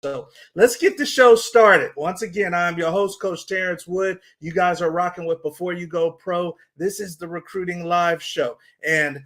So let's get the show started. Once again, I'm your host, Coach Terrence Wood. You guys are rocking with Before You Go Pro. This is the Recruiting Live Show. And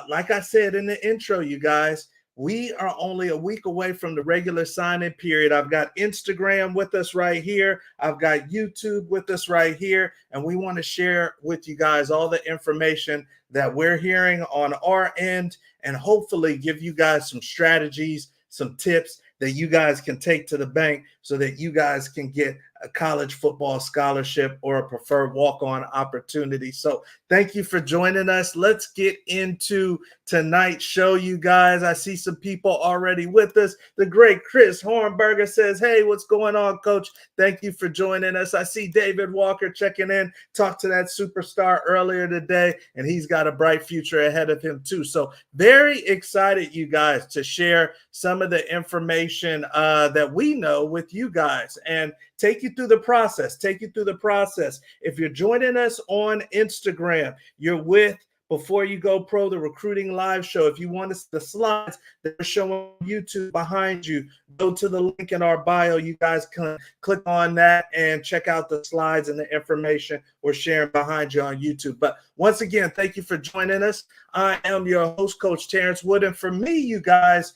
like I said in the intro, you guys, we are only a week away from the regular sign-in period. I've got Instagram with us right here. I've got YouTube with us right here. And we want to share with you guys all the information that we're hearing on our end and hopefully give you guys some strategies, some tips that you guys can take to the bank so that you guys can get a college football scholarship or a preferred walk-on opportunity. So thank you for joining us. Let's get into tonight's show, you guys. I see some people already with us. The great Chris Hornberger says, hey, what's going on, Coach? Thank you for joining us. I see David Walker checking in, talked to that superstar earlier today, and he's got a bright future ahead of him too. So very excited, you guys, to share some of the information that we know with you guys and take you through the process. If you're joining us on Instagram, you're with Before You Go Pro, the Recruiting Live Show. If you want to see the slides that are showing on YouTube behind you, go to the link in our bio. You guys can click on that and check out the slides and the information we're sharing behind you on YouTube. But once again, thank you for joining us. I am your host, Coach Terrence Wood. And for me, you guys,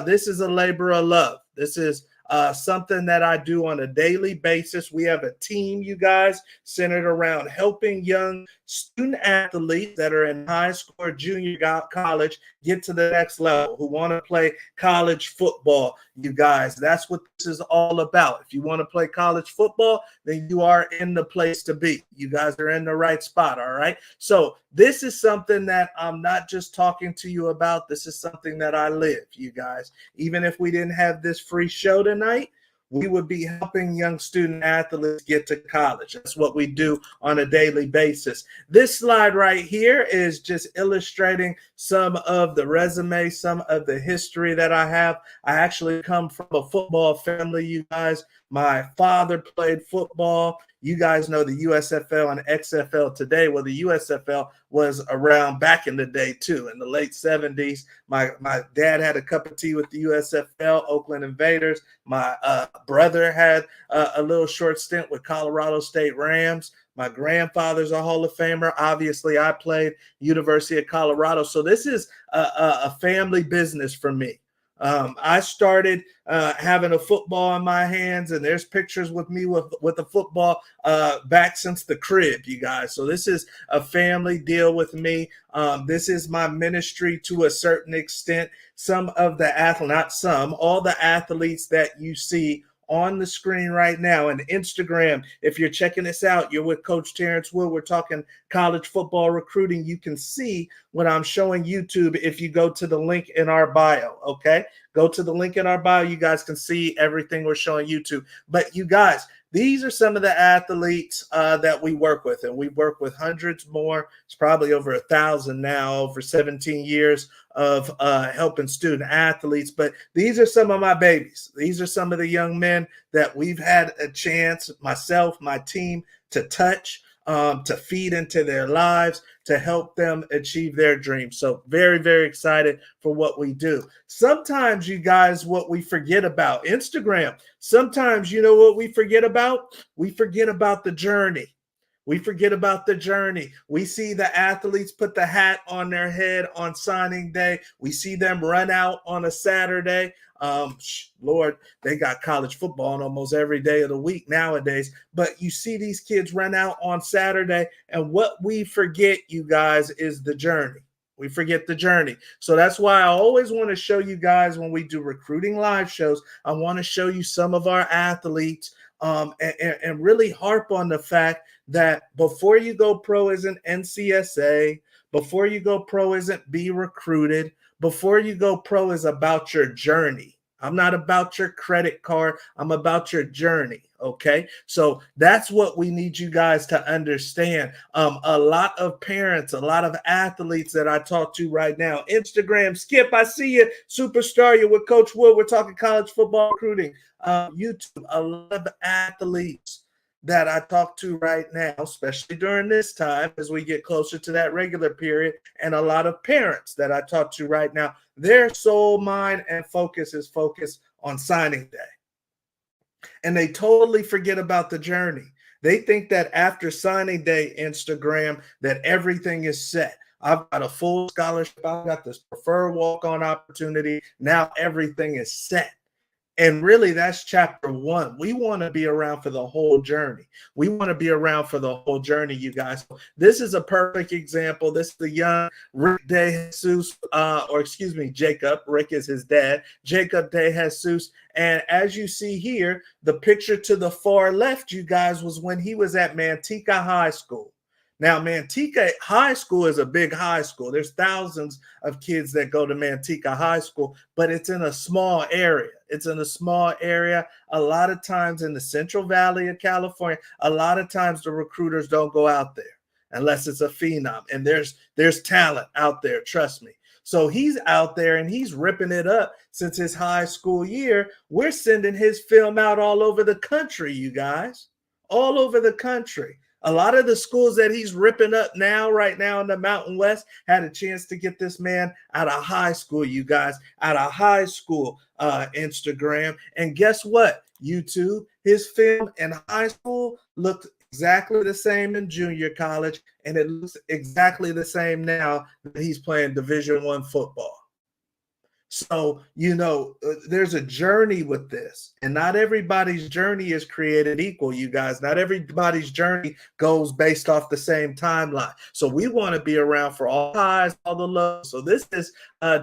this is a labor of love. This is something that I do on a daily basis. We have a team, you guys, centered around helping young student athletes that are in high school or junior college get to the next level, who want to play college football, you guys. That's what this is all about. If you want to play college football, then you are in the place to be. You guys are in the right spot, all right? So this is something that I'm not just talking to you about. This is something that I live, you guys. Even if we didn't have this free show tonight, we would be helping young student athletes get to college. That's what we do on a daily basis. This slide right here is just illustrating some of the resume, some of the history that I have. I actually come from a football family, you guys. My father played football. You guys know the USFL and XFL today. Well, the USFL was around back in the day, too, in the late 70s. My dad had a cup of tea with the USFL, Oakland Invaders. My brother had a little short stint with Colorado State Rams. My grandfather's a Hall of Famer. Obviously, I played University of Colorado. So this is a family business for me. I started having a football in my hands, and there's pictures with me with a football back since the crib, you guys. So this is a family deal with me. This is my ministry to a certain extent. Some of the athletes, not some, all the athletes that you see on the screen right now and Instagram. If you're checking this out, you're with Coach Terrence Wood. We're talking college football recruiting. You can see what I'm showing YouTube if you go to the link in our bio, okay? Go to the link in our bio. You guys can see everything we're showing YouTube. But you guys, these are some of the athletes that we work with, and we work with hundreds more. It's probably over 1,000 now, over 17 years of helping student athletes. But these are some of my babies. These are some of the young men that we've had a chance, myself, my team, to touch, to feed into their lives, to help them achieve their dreams. So very, very excited for what we do. Sometimes, you guys, what we forget about Instagram, sometimes, you know what we forget about? We forget about the journey. We forget about the journey. We see the athletes put the hat on their head on signing day. We see them run out on a Saturday. Lord, they got college football on almost every day of the week nowadays. But you see these kids run out on Saturday, and what we forget, you guys, is the journey. We forget the journey. So that's why I always want to show you guys when we do recruiting live shows, I want to show you some of our athletes and really harp on the fact that Before You Go Pro isn't NCSA. Before You Go Pro isn't Be Recruited. Before You Go Pro is about your journey. I'm not about your credit card. I'm about your journey. Okay. So that's what we need you guys to understand. A lot of parents, a lot of athletes that I talk to right now, Instagram, Skip, I see you, superstar, you're with Coach Wood. We're talking college football recruiting. YouTube, a lot of athletes that I talk to right now, especially during this time as we get closer to that regular period, and a lot of parents that I talk to right now, their sole mind and focus is focused on signing day. And they totally forget about the journey. They think that after signing day Instagram, that everything is set. I've got a full scholarship. I've got this preferred walk-on opportunity. Now everything is set. And really, that's chapter one. We want to be around for the whole journey. We want to be around for the whole journey, you guys. This is a perfect example. This is the young Rick De Jesus, or excuse me, Jacob. Rick is his dad, Jacob De Jesus. And as you see here, the picture to the far left, you guys, was when he was at Manteca High School. Now, Manteca High School is a big high school. There's thousands of kids that go to Manteca High School, but it's in a small area. It's in a small area. A lot of times in the Central Valley of California, a lot of times the recruiters don't go out there unless it's a phenom. And there's talent out there, trust me. So he's out there and he's ripping it up since his high school year. We're sending his film out all over the country, you guys, all over the country. A lot of the schools that he's ripping up now, right now in the Mountain West, had a chance to get this man out of high school, you guys, out of high school Instagram. And guess what? YouTube, his film in high school looked exactly the same in junior college, and it looks exactly the same now that he's playing Division I football. So, there's a journey with this, and not everybody's journey is created equal, you guys. Not everybody's journey goes based off the same timeline. So we want to be around for all highs, all the lows. So this is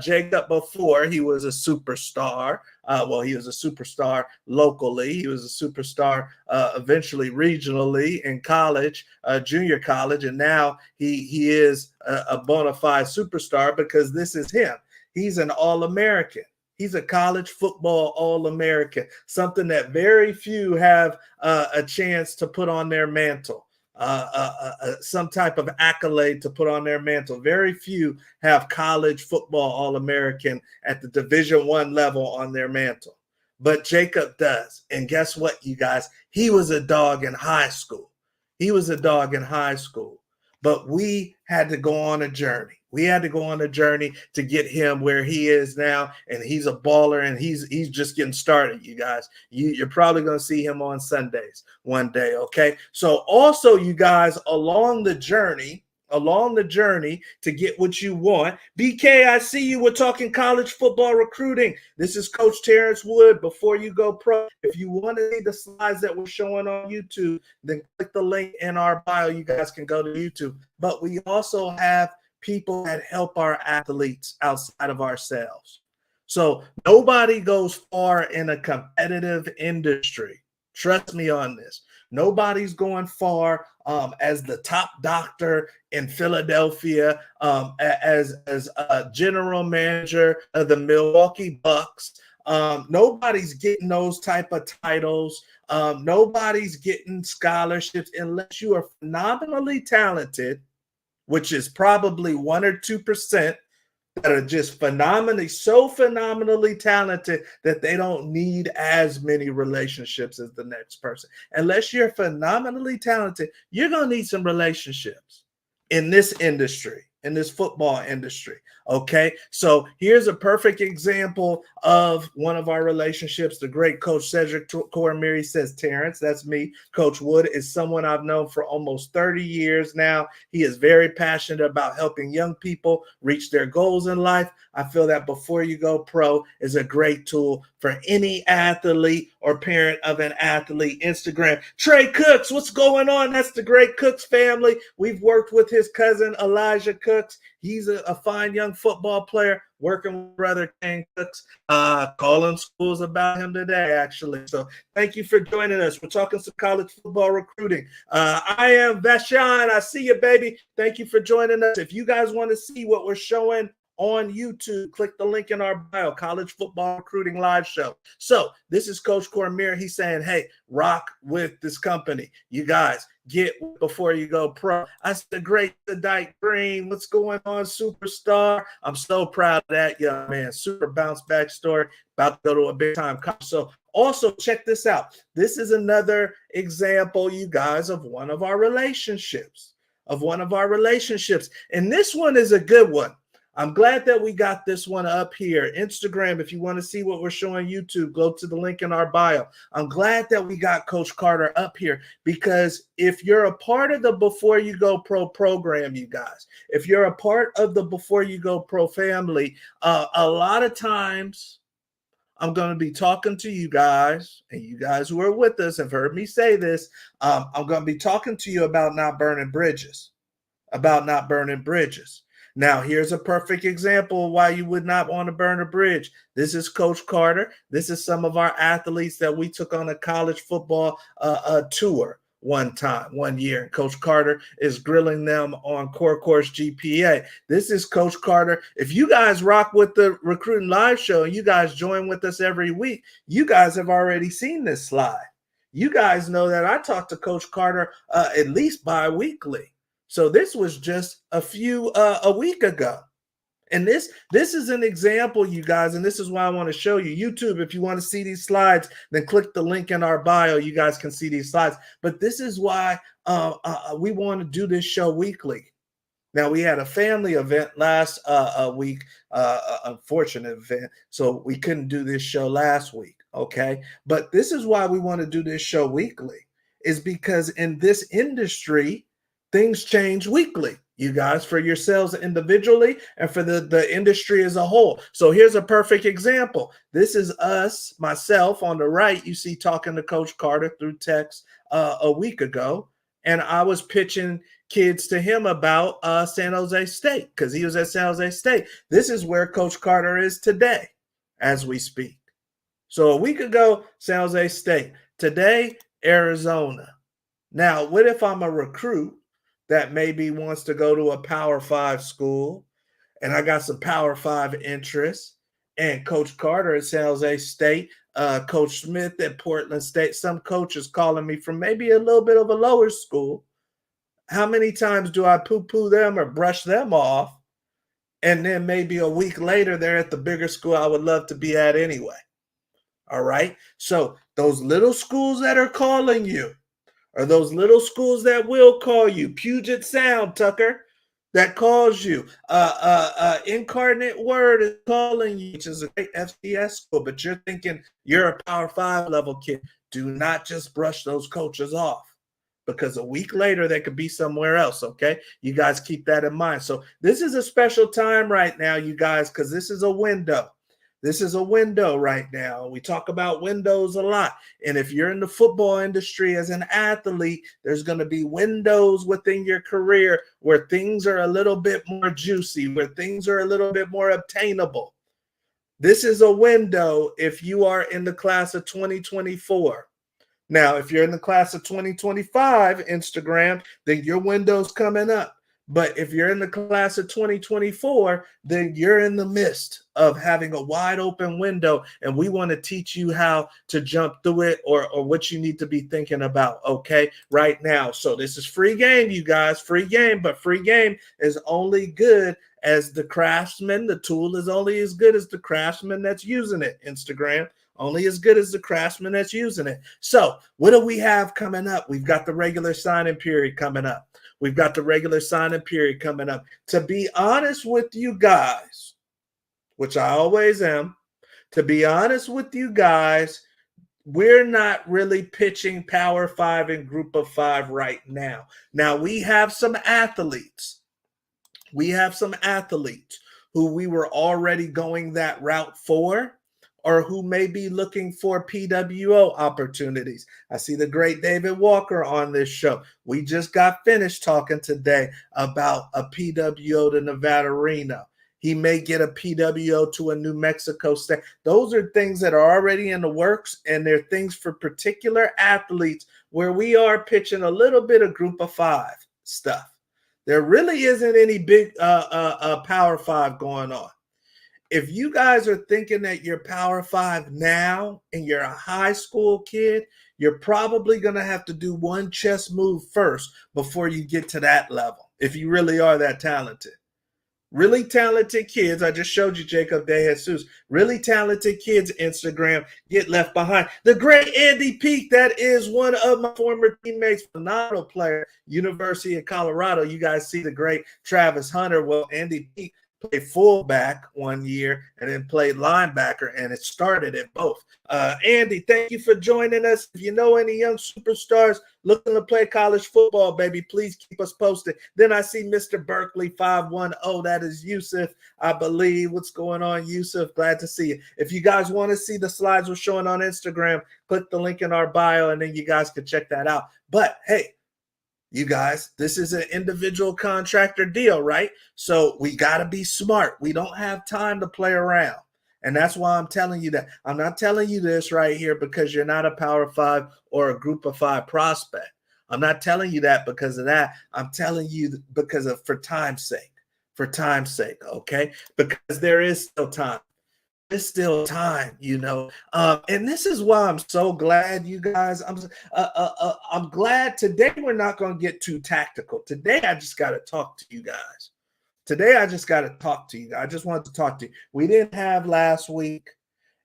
Jacob before he was a superstar. He was a superstar locally. He was a superstar eventually regionally in college, junior college, and now he is a bona fide superstar because this is him. He's an All-American. He's a college football All-American, something that very few have a chance to put on their mantle, some type of accolade to put on their mantle. Very few have college football All-American at the Division I level on their mantle. But Jacob does. And guess what, you guys? He was a dog in high school. He was a dog in high school. But we had to go on a journey. We had to go on a journey to get him where he is now, and he's a baller, and he's just getting started, you guys. You're probably going to see him on Sundays one day, okay? So also, you guys, along the journey to get what you want. BK, I see you. We're talking college football recruiting. This is Coach Terrence Wood. Before you go pro, if you want to see the slides that we're showing on YouTube, then click the link in our bio. You guys can go to YouTube. But we also have people that help our athletes outside of ourselves. So nobody goes far in a competitive industry. Trust me on this. Nobody's going far as the top doctor in Philadelphia, as a general manager of the Milwaukee Bucks. Nobody's getting those type of titles. Nobody's getting scholarships unless you are phenomenally talented, which is probably 1 or 2% that are just phenomenally talented that they don't need as many relationships as the next person. Unless you're phenomenally talented, you're going to need some relationships in this industry, in this football industry. Okay, so here's a perfect example of one of our relationships. The great Coach Cedric Cormier says, Terrence, that's me. Coach Wood is someone I've known for almost 30 years now. He is very passionate about helping young people reach their goals in life. I feel that Before You Go Pro is a great tool for any athlete or parent of an athlete. Instagram. Trey Cooks, what's going on? That's the great Cooks family. We've worked with his cousin, Elijah Cooks. He's a fine young football player working with brother Kane Cooks, calling schools about him today, actually. So thank you for joining us. We're talking some college football recruiting. I am Vashon. I see you, baby. Thank you for joining us. If you guys want to see what we're showing on YouTube, click the link in our bio, College Football Recruiting Live Show. So this is Coach Cormier. He's saying, hey, rock with this company. You guys get Before You Go Pro. I said, the great Dyke Green. What's going on, superstar? I'm so proud of that young man. Super bounce back story. About to go to a big time college. So also check this out. This is another example, you guys, of one of our relationships. And this one is a good one. I'm glad that we got this one up here. Instagram, if you want to see what we're showing YouTube, go to the link in our bio. I'm glad that we got Coach Carter up here, because if you're a part of the Before You Go Pro program, you guys, if you're a part of the Before You Go Pro family, a lot of times I'm going to be talking to you guys, and you guys who are with us have heard me say this. I'm going to be talking to you about not burning bridges, Now, here's a perfect example of why you would not want to burn a bridge. This is Coach Carter. This is some of our athletes that we took on a college football tour one year. And Coach Carter is grilling them on Core Course GPA. This is Coach Carter. If you guys rock with the Recruiting Live Show and you guys join with us every week, you guys have already seen this slide. You guys know that I talk to Coach Carter at least bi-weekly. So this was just a week ago. And this is an example, you guys, and this is why I want to show you. YouTube, if you want to see these slides, then click the link in our bio. You guys can see these slides. But this is why we want to do this show weekly. Now, we had a family event last week, unfortunate event, so we couldn't do this show last week, okay? But this is why we want to do this show weekly, is because in this industry, things change weekly, you guys, for yourselves individually and for the industry as a whole. So here's a perfect example. This is us, myself on the right, you see, talking to Coach Carter through text a week ago. And I was pitching kids to him about San Jose State, because he was at San Jose State. This is where Coach Carter is today as we speak. So a week ago, San Jose State. Today, Arizona. Now, what if I'm a recruit that maybe wants to go to a Power 5 school, and I got some Power 5 interests, and Coach Carter at San Jose State, Coach Smith at Portland State, some coaches calling me from maybe a little bit of a lower school. How many times do I poo-poo them or brush them off? And then maybe a week later, they're at the bigger school I would love to be at anyway. All right. So those little schools that are calling you, or those little schools that will call you, Puget Sound, Tucker, that calls you. Incarnate Word is calling you, which is a great FCS school, but you're thinking you're a Power 5 level kid. Do not just brush those coaches off, because a week later they could be somewhere else, okay? You guys keep that in mind. So this is a special time right now, you guys, because this is a window. This is a window right now. We talk about windows a lot. And if you're in the football industry as an athlete, there's going to be windows within your career where things are a little bit more juicy, where things are a little bit more obtainable. This is a window if you are in the class of 2024. Now, if you're in the class of 2025, Instagram, then your window's coming up. But if you're in the class of 2024, then you're in the midst of having a wide open window, and we want to teach you how to jump through it, or what you need to be thinking about, okay, right now. So this is free game, you guys, free game, but free game is only good as the craftsman. The tool is only as good as the craftsman that's using it, Instagram. Only as good as the craftsman that's using it. So what do we have coming up? We've got the regular sign-in period coming up. We've got the regular sign-in period coming up. To be honest with you guys, which I always am, to be honest with you guys, we're not really pitching Power 5 and Group of 5 right now. Now, we have some athletes. We have some athletes who we were already going that route for, or who may be looking for PWO opportunities. I see the great David Walker on this show. We just got finished talking today about a PWO to Nevada Reno. He may get a PWO to a New Mexico State. Those are things that are already in the works, and they're things for particular athletes where we are pitching a little bit of Group of 5 stuff. There really isn't any big Power 5 going on. If you guys are thinking that you're Power 5 now and you're a high school kid, you're probably going to have to do one chess move first before you get to that level, if you really are that talented. Really talented kids, I just showed you Jacob De Jesus, really talented kids, Instagram, get left behind. The great Andy Peak, that is one of my former teammates, phenomenal player, University of Colorado. You guys see the great Travis Hunter. Well, Andy Peak played fullback one year and then played linebacker, and it started at both. Andy, thank you for joining us. If you know any young superstars looking to play college football, baby, please keep us posted. Then I see Mr. Berkeley 510. That is Yusuf, I believe. What's going on, Yusuf? Glad to see you. If you guys want to see the slides we're showing on Instagram, click the link in our bio, and then you guys can check that out. But hey, you guys, this is an individual contractor deal, right? So we got to be smart. We don't have time to play around. And that's why I'm telling you that. I'm not telling you this right here because you're not a Power 5 or a Group of 5 prospect. I'm not telling you that because of that. I'm telling you because of for time's sake. For time's sake, okay? Because there is still time. There's still time, and this is why I'm so glad, you guys. I'm glad today we're not going to get too tactical. Today I just got to talk to you guys. I just wanted to talk to you. We didn't have last week,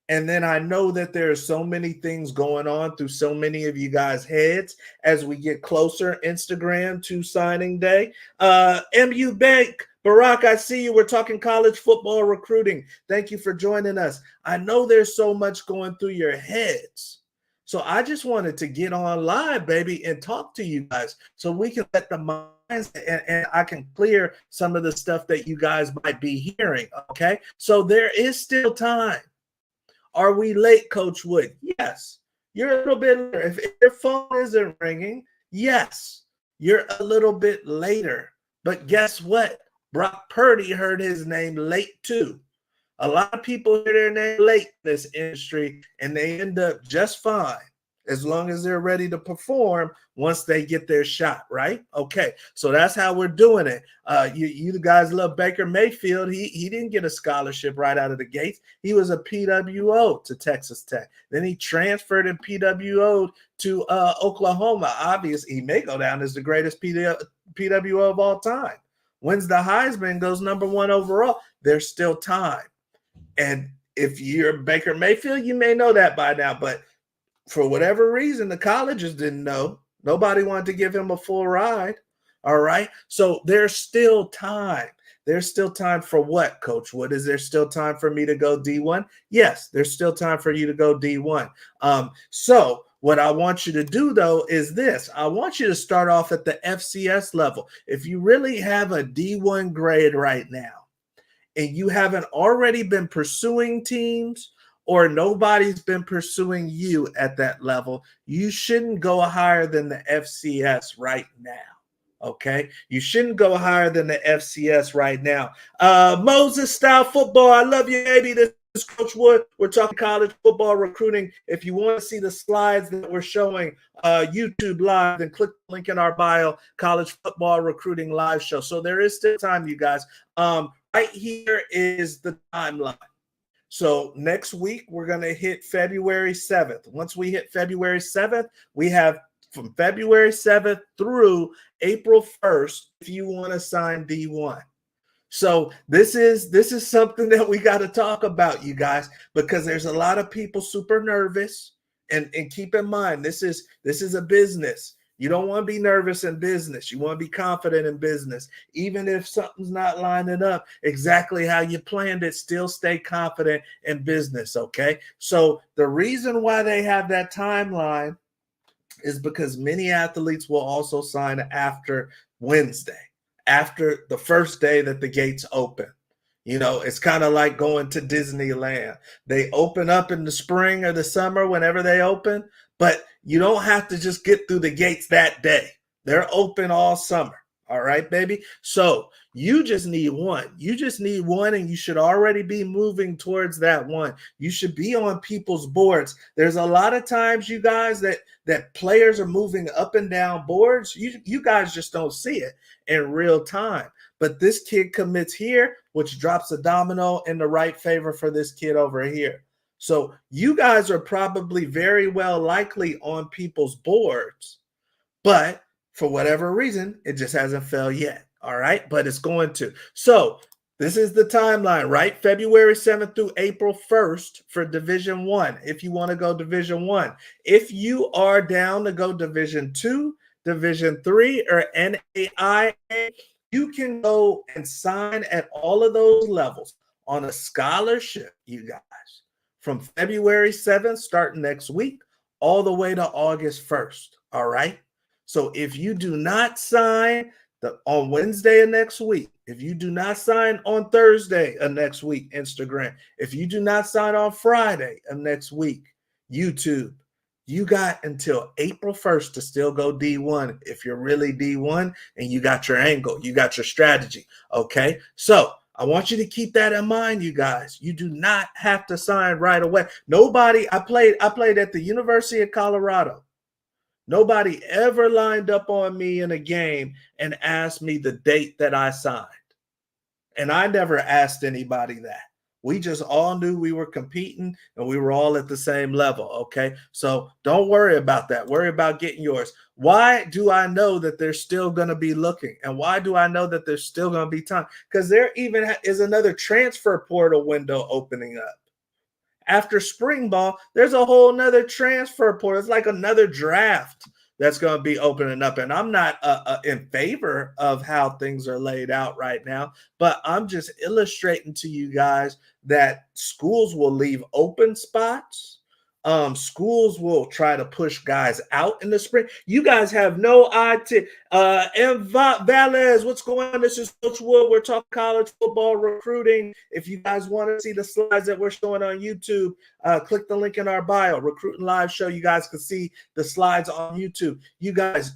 and then I know that there are so many things going on through so many of you guys' heads as we get closer Instagram to signing day. MU Bank. Barack, I see you. We're talking college football recruiting. Thank you for joining us. I know there's so much going through your heads. So I just wanted to get on live, baby, and talk to you guys so we can let the minds and I can clear some of the stuff that you guys might be hearing, okay? So there is still time. Are we late, Coach Wood? Yes. You're a little bit later. If your phone isn't ringing, yes, you're a little bit later. But guess what? Brock Purdy heard his name late too. A lot of people hear their name late in this industry, and they end up just fine as long as they're ready to perform once they get their shot, right? Okay, so that's how we're doing it. You guys love Baker Mayfield. He didn't get a scholarship right out of the gates. He was a PWO to Texas Tech. Then he transferred in PWO to Oklahoma. Obviously, he may go down as the greatest PWO of all time. Wins the Heisman, goes #1 overall. There's still time. And if you're Baker Mayfield, you may know that by now. But for whatever reason, the colleges didn't know. Nobody wanted to give him a full ride. All right. So there's still time. There's still time for what, Coach Wood? Is there still time for me to go D1? Yes, there's still time for you to go D1. So what I want you to do, though, is this. I want you to start off at the FCS level. If you really have a D1 grade right now and you haven't already been pursuing teams or nobody's been pursuing you at that level, you shouldn't go higher than the FCS right now. Okay, you shouldn't go higher than the FCS right now. Moses Style Football, I love you, baby. This is Coach Wood. We're talking college football recruiting. If you want to see the slides that we're showing YouTube live, then click the link in our bio, College Football Recruiting Live Show. So there is still time, you guys. Right here is the timeline. So next week, we're going to hit February 7th. Once we hit February 7th, we have from February 7th through April 1st if you want to sign D1. So this is something that we got to talk about, you guys, because there's a lot of people super nervous. And keep in mind, this is a business. You don't want to be nervous in business. You want to be confident in business. Even if something's not lining up exactly how you planned it, still stay confident in business, okay? So the reason why they have that timeline is because many athletes will also sign after Wednesday, after the first day that the gates open. It's kind of like going to Disneyland. They open up in the spring or the summer, whenever they open, but you don't have to just get through the gates that day. They're open all summer. All right, baby. So you just need one. You just need one, and you should already be moving towards that one. You should be on people's boards. There's a lot of times, you guys, that players are moving up and down boards. You guys just don't see it in real time. But this kid commits here, which drops a domino in the right favor for this kid over here. So you guys are probably very well likely on people's boards, but for whatever reason, it just hasn't fell yet. All right, but it's going to. So this is the timeline, right? February 7th through April 1st for Division I, if you want to go Division I. If you are down to go Division II, Division III, or NAIA, You can go and sign at all of those levels on a scholarship, you guys, from February 7th, starting next week, all the way to August 1st. All right. So if you do not sign on Wednesday of next week, if you do not sign on Thursday of next week, Instagram, if you do not sign on Friday of next week, YouTube, you got until April 1st to still go D1 if you're really D1 and you got your angle, you got your strategy. Okay. So I want you to keep that in mind, you guys. You do not have to sign right away. Nobody, I played at the University of Colorado. Nobody ever lined up on me in a game and asked me the date that I signed. And I never asked anybody that. We just all knew we were competing and we were all at the same level. Okay. So don't worry about that. Worry about getting yours. Why do I know that they're still going to be looking? And why do I know that there's still going to be time? Because there even is another transfer portal window opening up. After spring ball, there's a whole nother transfer portal. It's like another draft that's going to be opening up. And I'm not in favor of how things are laid out right now, but I'm just illustrating to you guys that schools will leave open spots. Schools will try to push guys out in the spring. You guys have no idea. M. Valez, what's going on? This is Coach Wood. We're talking college football recruiting. If you guys want to see the slides that we're showing on YouTube, click the link in our bio, Recruiting Live Show. You guys can see the slides on YouTube. You guys,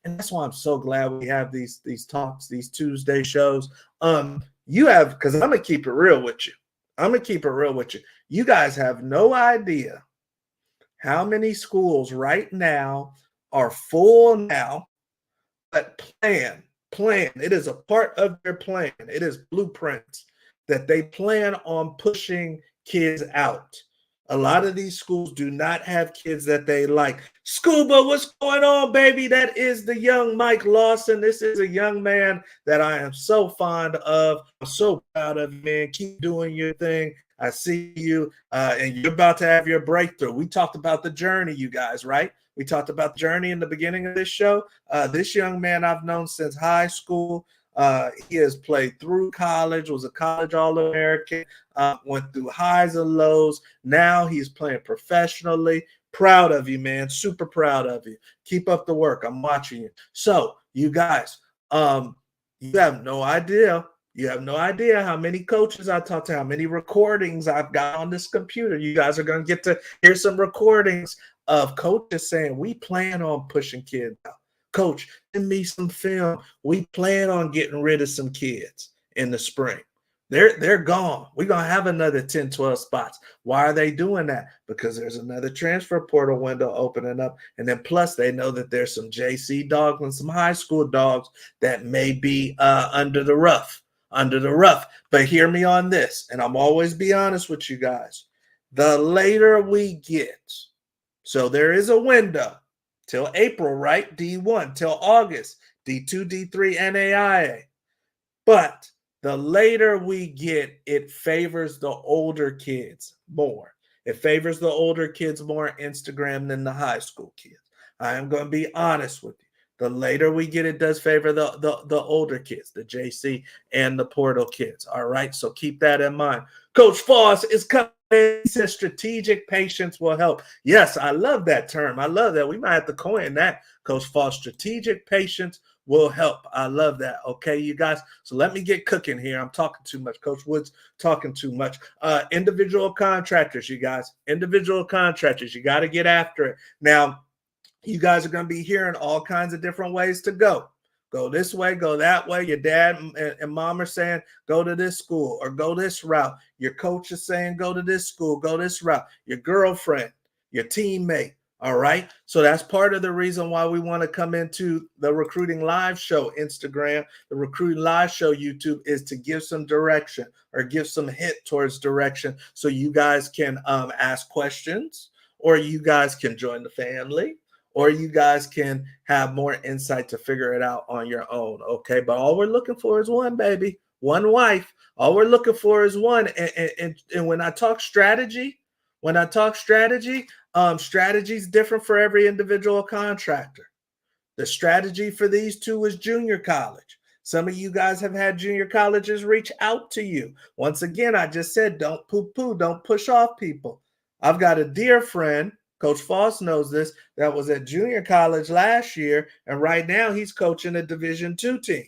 and that's why I'm so glad we have these talks, these Tuesday shows. You have, because I'm gonna keep it real with you. You guys have no idea how many schools right now are full now, but plan. It is a part of their plan. It is blueprints that they plan on pushing kids out. A lot of these schools do not have kids that they like. Scuba, what's going on, baby? That is the young Mike Lawson. This is a young man that I am so fond of. I'm so proud of you, man. Keep doing your thing. I see you, and you're about to have your breakthrough. We talked about the journey, you guys, right? We talked about the journey in the beginning of this show. This young man I've known since high school. He has played through college, was a college All-American, went through highs and lows. Now he's playing professionally. Proud of you, man. Super proud of you. Keep up the work. I'm watching you. So, you guys, you have no idea. You have no idea how many coaches I talked to, how many recordings I've got on this computer. You guys are going to get to hear some recordings of coaches saying, we plan on pushing kids out. Coach, send me some film. We plan on getting rid of some kids in the spring. They're gone. We're going to have another 10, 12 spots. Why are they doing that? Because there's another transfer portal window opening up. And then plus they know that there's some JC dogs and some high school dogs that may be under the rough. But hear me on this, and I'm always be honest with you guys. The later we get, so there is a window till April, right? D1, till August, D2, D3, NAIA. But the later we get, it favors the older kids more. It favors the older kids more Instagram than the high school kids. I am going to be honest with you. The later we get, it does favor the older kids, the JC and the portal kids. All right, so keep that in mind. Coach Foss is coming. He says strategic patience will help. Yes, I love that term. I love that. We might have to coin that, Coach Foss. Strategic patience will help. I love that. Okay, you guys. So let me get cooking here. I'm talking too much. Coach Woods talking too much. Individual contractors, you guys. Individual contractors. You got to get after it. Now, you guys are going to be hearing all kinds of different ways to go. Go this way, go that way. Your dad and mom are saying, go to this school or go this route. Your coach is saying, go to this school, go this route. Your girlfriend, your teammate. All right. So that's part of the reason why we want to come into the Recruiting Live Show Instagram, the Recruiting Live Show YouTube, is to give some direction or give some hint towards direction so you guys can ask questions, or you guys can join the family, or you guys can have more insight to figure it out on your own, okay? But all we're looking for is one, baby, one wife. All we're looking for is one. And when I talk strategy, strategy is different for every individual contractor. The strategy for these two is junior college. Some of you guys have had junior colleges reach out to you. Once again, I just said, don't poo-poo, don't push off people. I've got a dear friend, Coach Foss knows this, that was at junior college last year, and right now he's coaching a Division II team.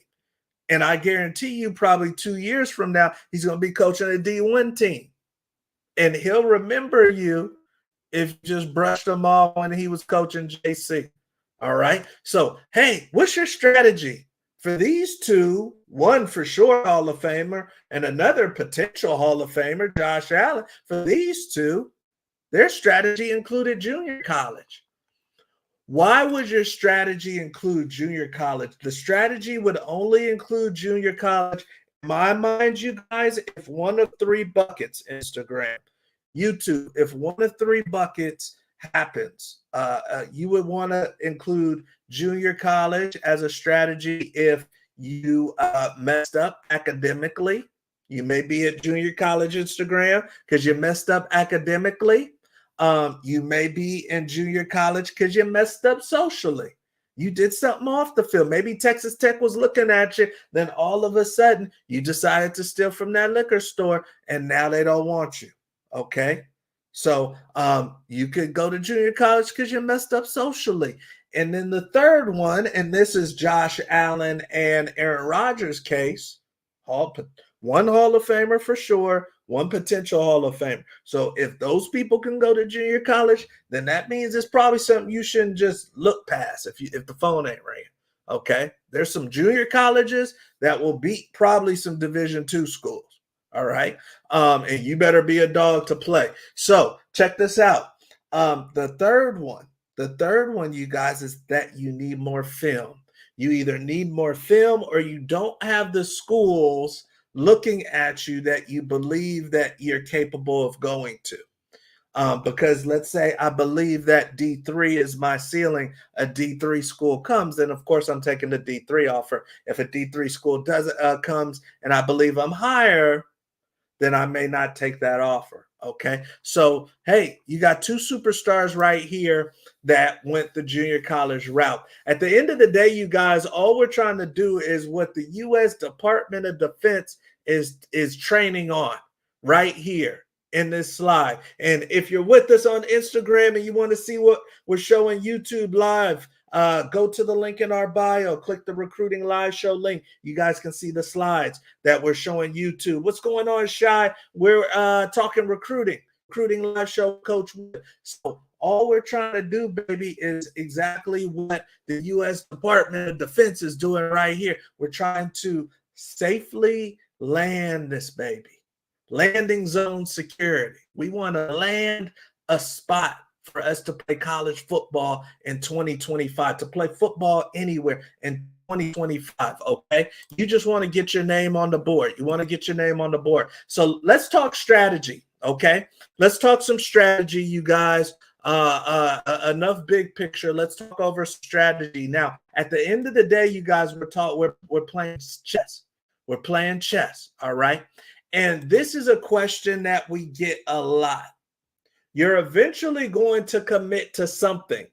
And I guarantee you probably 2 years from now, he's going to be coaching a D1 team. And he'll remember you if you just brushed him off when he was coaching JC. All right. So, hey, what's your strategy for these two? One for sure Hall of Famer and another potential Hall of Famer, Josh Allen. For these two, their strategy included junior college. Why would your strategy include junior college? The strategy would only include junior college. In my mind, you guys, if one of three buckets, Instagram, YouTube, if one of three buckets happens, you would want to include junior college as a strategy. If you messed up academically, you may be at junior college Instagram because you messed up academically. You may be in junior college because you messed up socially. You did something off the field. Maybe Texas Tech was looking at you. Then all of a sudden, you decided to steal from that liquor store, and now they don't want you. Okay? So you could go to junior college because you messed up socially. And then the third one, and this is Josh Allen and Aaron Rodgers' case, one Hall of Famer for sure, one potential Hall of Famer. So if those people can go to junior college, then that means it's probably something you shouldn't just look past if the phone ain't ringing. Okay, there's some junior colleges that will beat probably some Division II schools. All right, and you better be a dog to play. So check this out. The third one, you guys, is that you need more film. You either need more film or you don't have the schools looking at you that you believe that you're capable of going to. Because let's say I believe that D3 is my ceiling, a D3 school comes, then of course I'm taking the D3 offer. If a D3 school doesn't comes and I believe I'm higher, then I may not take that offer. Okay. So, hey, you got two superstars right here that went the junior college route. At the end of the day, you guys, all we're trying to do is what the U.S. Department of Defense is training on right here in this slide. And if you're with us on Instagram and you want to see what we're showing YouTube live, go to the link in our bio, click the Recruiting Live Show link. You guys can see the slides that we're showing YouTube. What's going on, Shy? We're talking recruiting live show, Coach Wood. So all we're trying to do, baby, is exactly what the U.S. Department of Defense is doing right here. We're trying to safely land this baby. Landing zone security. We want to land a spot for us to play college football in 2025, to play football anywhere in 2025, okay? You just want to get your name on the board. You want to get your name on the board. So let's talk strategy, okay? Let's talk some strategy, you guys. Enough big picture. Let's talk over strategy. Now, at the end of the day, you guys, we're playing chess. We're playing chess, all right? And this is a question that we get a lot. You're eventually going to commit to something.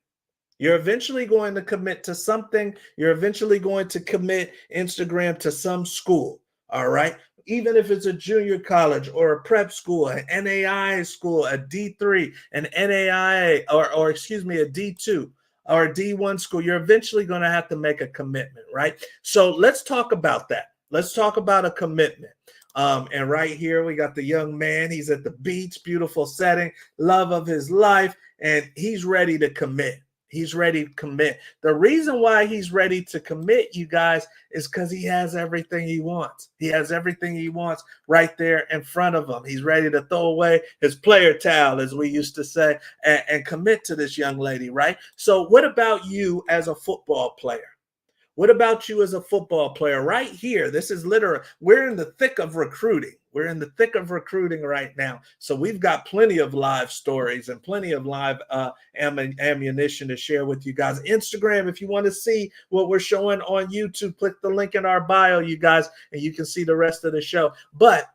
You're eventually going to commit to something. You're eventually going to commit Instagram to some school, all right? Even if it's a junior college or a prep school, an NAIA school, a D3, an NAIA, or excuse me, a D2 or a D1 school, you're eventually going to have to make a commitment, right? So let's talk about that. Let's talk about a commitment. And right here, we got the young man. He's at the beach, beautiful setting, love of his life, and he's ready to commit. He's ready to commit. The reason why he's ready to commit, you guys, is because he has everything he wants. He has everything he wants right there in front of him. He's ready to throw away his player towel, as we used to say, and commit to this young lady, right? So what about you as a football player? What about you as a football player right here? This is literally, we're in the thick of recruiting. We're in the thick of recruiting right now. So we've got plenty of live stories and plenty of live ammunition to share with you guys. Instagram, if you want to see what we're showing on YouTube, click the link in our bio, you guys, and you can see the rest of the show. But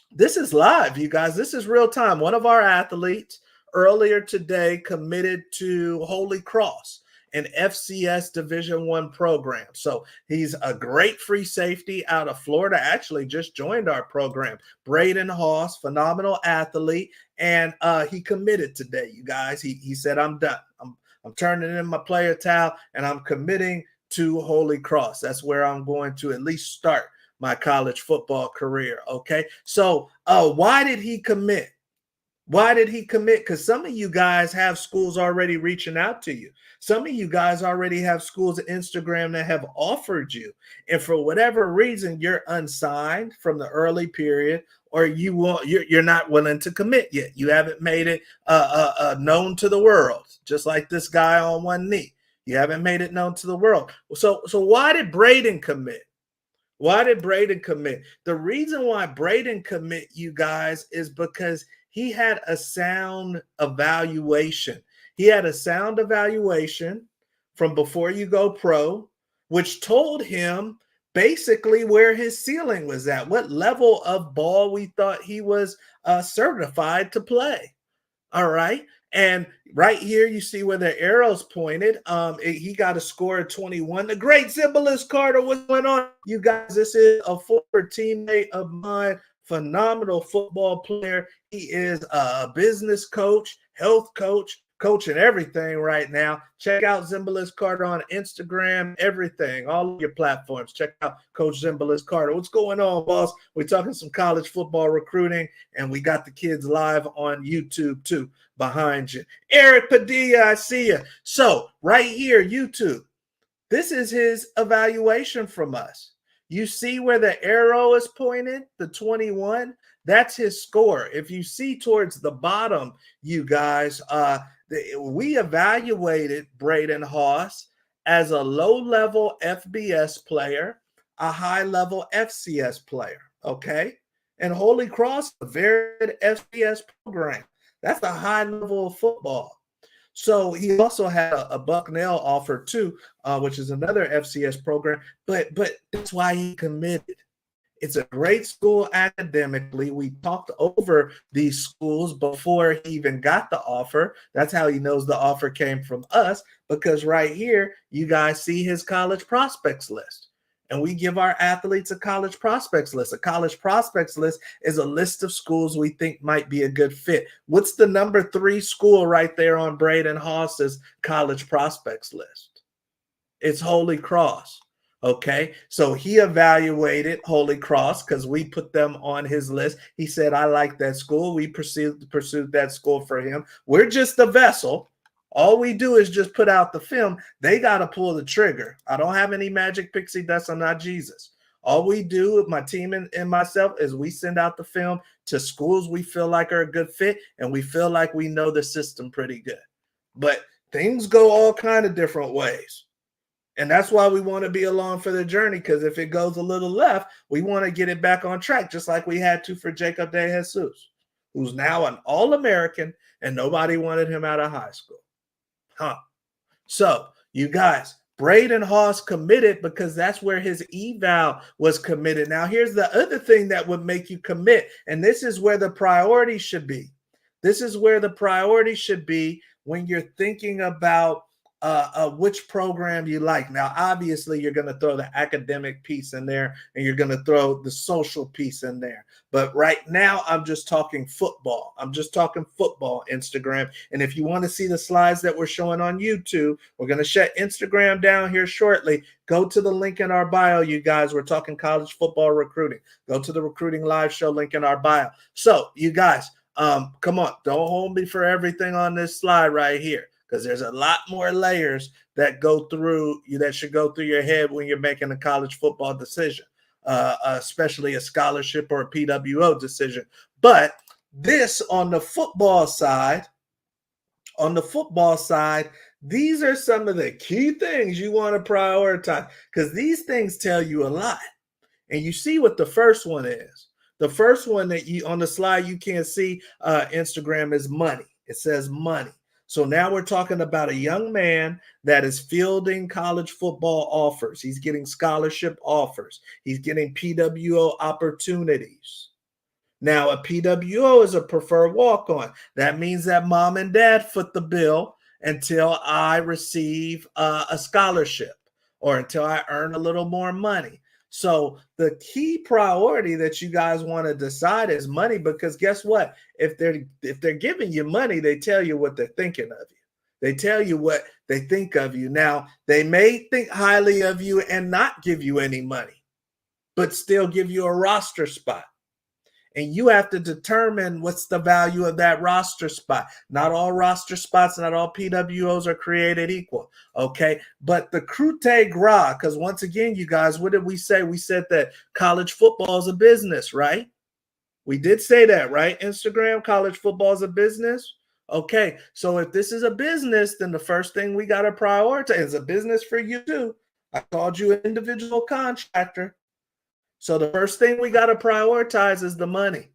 this is live, you guys. This is real time. One of our athletes earlier today committed to Holy Cross. an FCS Division I program. So he's a great free safety out of Florida, actually just joined our program. Braden Hoss, phenomenal athlete, and he committed today, you guys. He said, I'm done. I'm turning in my player towel, and I'm committing to Holy Cross. That's where I'm going to at least start my college football career, okay? So why did he commit? Why did he commit? Because some of you guys have schools already reaching out to you. Some of you guys already have schools at Instagram that have offered you. And for whatever reason, you're unsigned from the early period, or you're not willing to commit yet. You haven't made it known to the world, just like this guy on one knee. You haven't made it known to the world. So why did Braden commit? Why did Braden commit? The reason why Braden commit, you guys, is because he had a sound evaluation. He had a sound evaluation from Before You Go Pro, which told him basically where his ceiling was at, what level of ball we thought he was certified to play. All right. And right here, you see where the arrow's pointed. He got a score of 21. The great Zimbalist Carter, what's going on? You guys, this is a former teammate of mine, phenomenal football player. He is a business coach, health coach, coaching everything right now. Check out Zimbalist Carter on Instagram, everything, all of your platforms. Check out Coach Zimbalist Carter. What's going on, boss? We're talking some college football recruiting, and we got the kids live on YouTube too behind you. Eric Padilla, I see you. So right here, YouTube, this is his evaluation from us. You see where the arrow is pointed, the 21? That's his score. If you see towards the bottom, you guys, we evaluated Braden Hoss as a low-level FBS player, a high-level FCS player, okay? And Holy Cross, a very good FCS program. That's a high level of football. So he also had a Bucknell offer too, which is another FCS program. But that's why he committed. It's a great school academically. We talked over these schools before he even got the offer. That's how he knows the offer came from us, because right here, you guys see his college prospects list. And we give our athletes a college prospects list. A college prospects list is a list of schools we think might be a good fit. What's the number 3 school right there on Braden Hoss's college prospects list? It's Holy Cross. Okay, so he evaluated Holy Cross because we put them on his list. He said, I like that school. We pursued that school for him. We're just a vessel. All we do is just put out the film. They got to pull the trigger. I don't have any magic pixie dust. I'm not Jesus. All we do, my team and myself, is we send out the film to schools we feel like are a good fit, and we feel like we know the system pretty good. But things go all kind of different ways. And that's why we want to be along for the journey, because if it goes a little left, we want to get it back on track, just like we had to for Jacob De Jesus, who's now an All-American, and nobody wanted him out of high school. So, you guys, Braden Hoss committed because that's where his eval was committed. Now, here's the other thing that would make you commit, and this is where the priority should be. This is where the priority should be when you're thinking about which program you like. Now, obviously, you're going to throw the academic piece in there, and you're going to throw the social piece in there. But right now, I'm just talking football. I'm just talking football, Instagram. And if you want to see the slides that we're showing on YouTube, we're going to shut Instagram down here shortly. Go to the link in our bio, you guys. We're talking college football recruiting. Go to the recruiting live show link in our bio. So, you guys, come on. Don't hold me for everything on this slide right here, because there's a lot more layers that go through you that should go through your head when you're making a college football decision, especially a scholarship or a PWO decision. But this on the football side, these are some of the key things you want to prioritize, because these things tell you a lot. And you see what the first one is. The first one that you on the slide you can't see, Instagram, is money. It says money. So now we're talking about a young man that is fielding college football offers. He's getting scholarship offers. He's getting PWO opportunities. Now, a PWO is a preferred walk-on. That means that mom and dad foot the bill, until I receive a scholarship or until I earn a little more money. So the key priority that you guys want to decide is money, because guess what? If they're giving you money, they tell you what they're thinking of you. They tell you what they think of you. Now, they may think highly of you and not give you any money, but still give you a roster spot. And you have to determine what's the value of that roster spot. Not all roster spots, not all PWOs are created equal. Okay. But the coup de grace, because once again, you guys, what did we say? We said that college football is a business, right? We did say that, right? Instagram, college football is a business. Okay. So if this is a business, then the first thing we got to prioritize is a business for you too. I called you an individual contractor. So the first thing we got to prioritize is the money.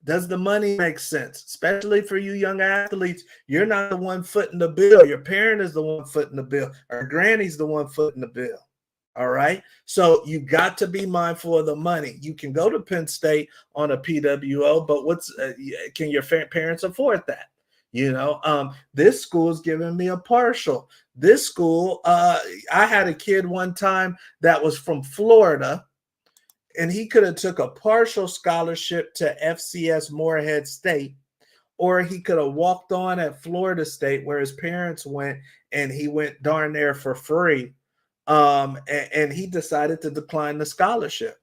Does the money make sense? Especially for you young athletes, you're not the one footing the bill. Your parent is the one footing the bill, or granny's the one footing the bill. All right. So you got to be mindful of the money. You can go to Penn State on a PWO, but can your parents afford that? This school is giving me a partial. This school, I had a kid one time that was from Florida, and he could have took a partial scholarship to FCS Morehead State, or he could have walked on at Florida State where his parents went, and he went darn near for free. And he decided to decline the scholarship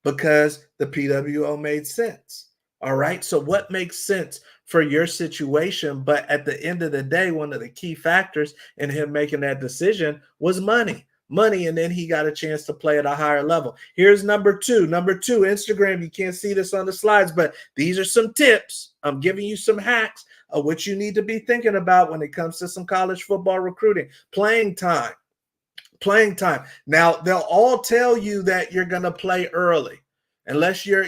because the PWO made sense. All right. So what makes sense for your situation? But at the end of the day, one of the key factors in him making that decision was money. And then he got a chance to play at a higher level. Here's number two. Instagram. You can't see this on the slides, but these are some tips. I'm giving you some hacks of what you need to be thinking about when it comes to some college football recruiting. Playing time. Now, they'll all tell you that you're going to play early, unless you're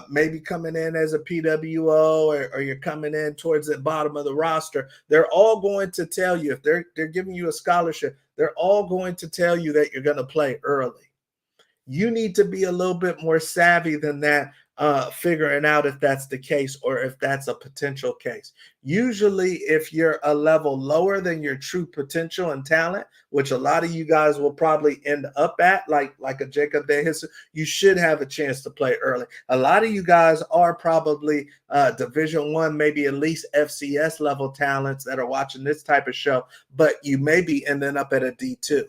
maybe coming in as a PWO, or you're coming in towards the bottom of the roster. They're all going to tell you, if they're giving you a scholarship, they're all going to tell you that you're going to play early. You need to be a little bit more savvy than that, figuring out if that's the case or if that's a potential case. Usually, if you're a level lower than your true potential and talent, which a lot of you guys will probably end up at, like a Jacob DeHiss, you should have a chance to play early. A lot of you guys are probably Division I, maybe at least FCS level talents that are watching this type of show, but you may be ending up at a D2.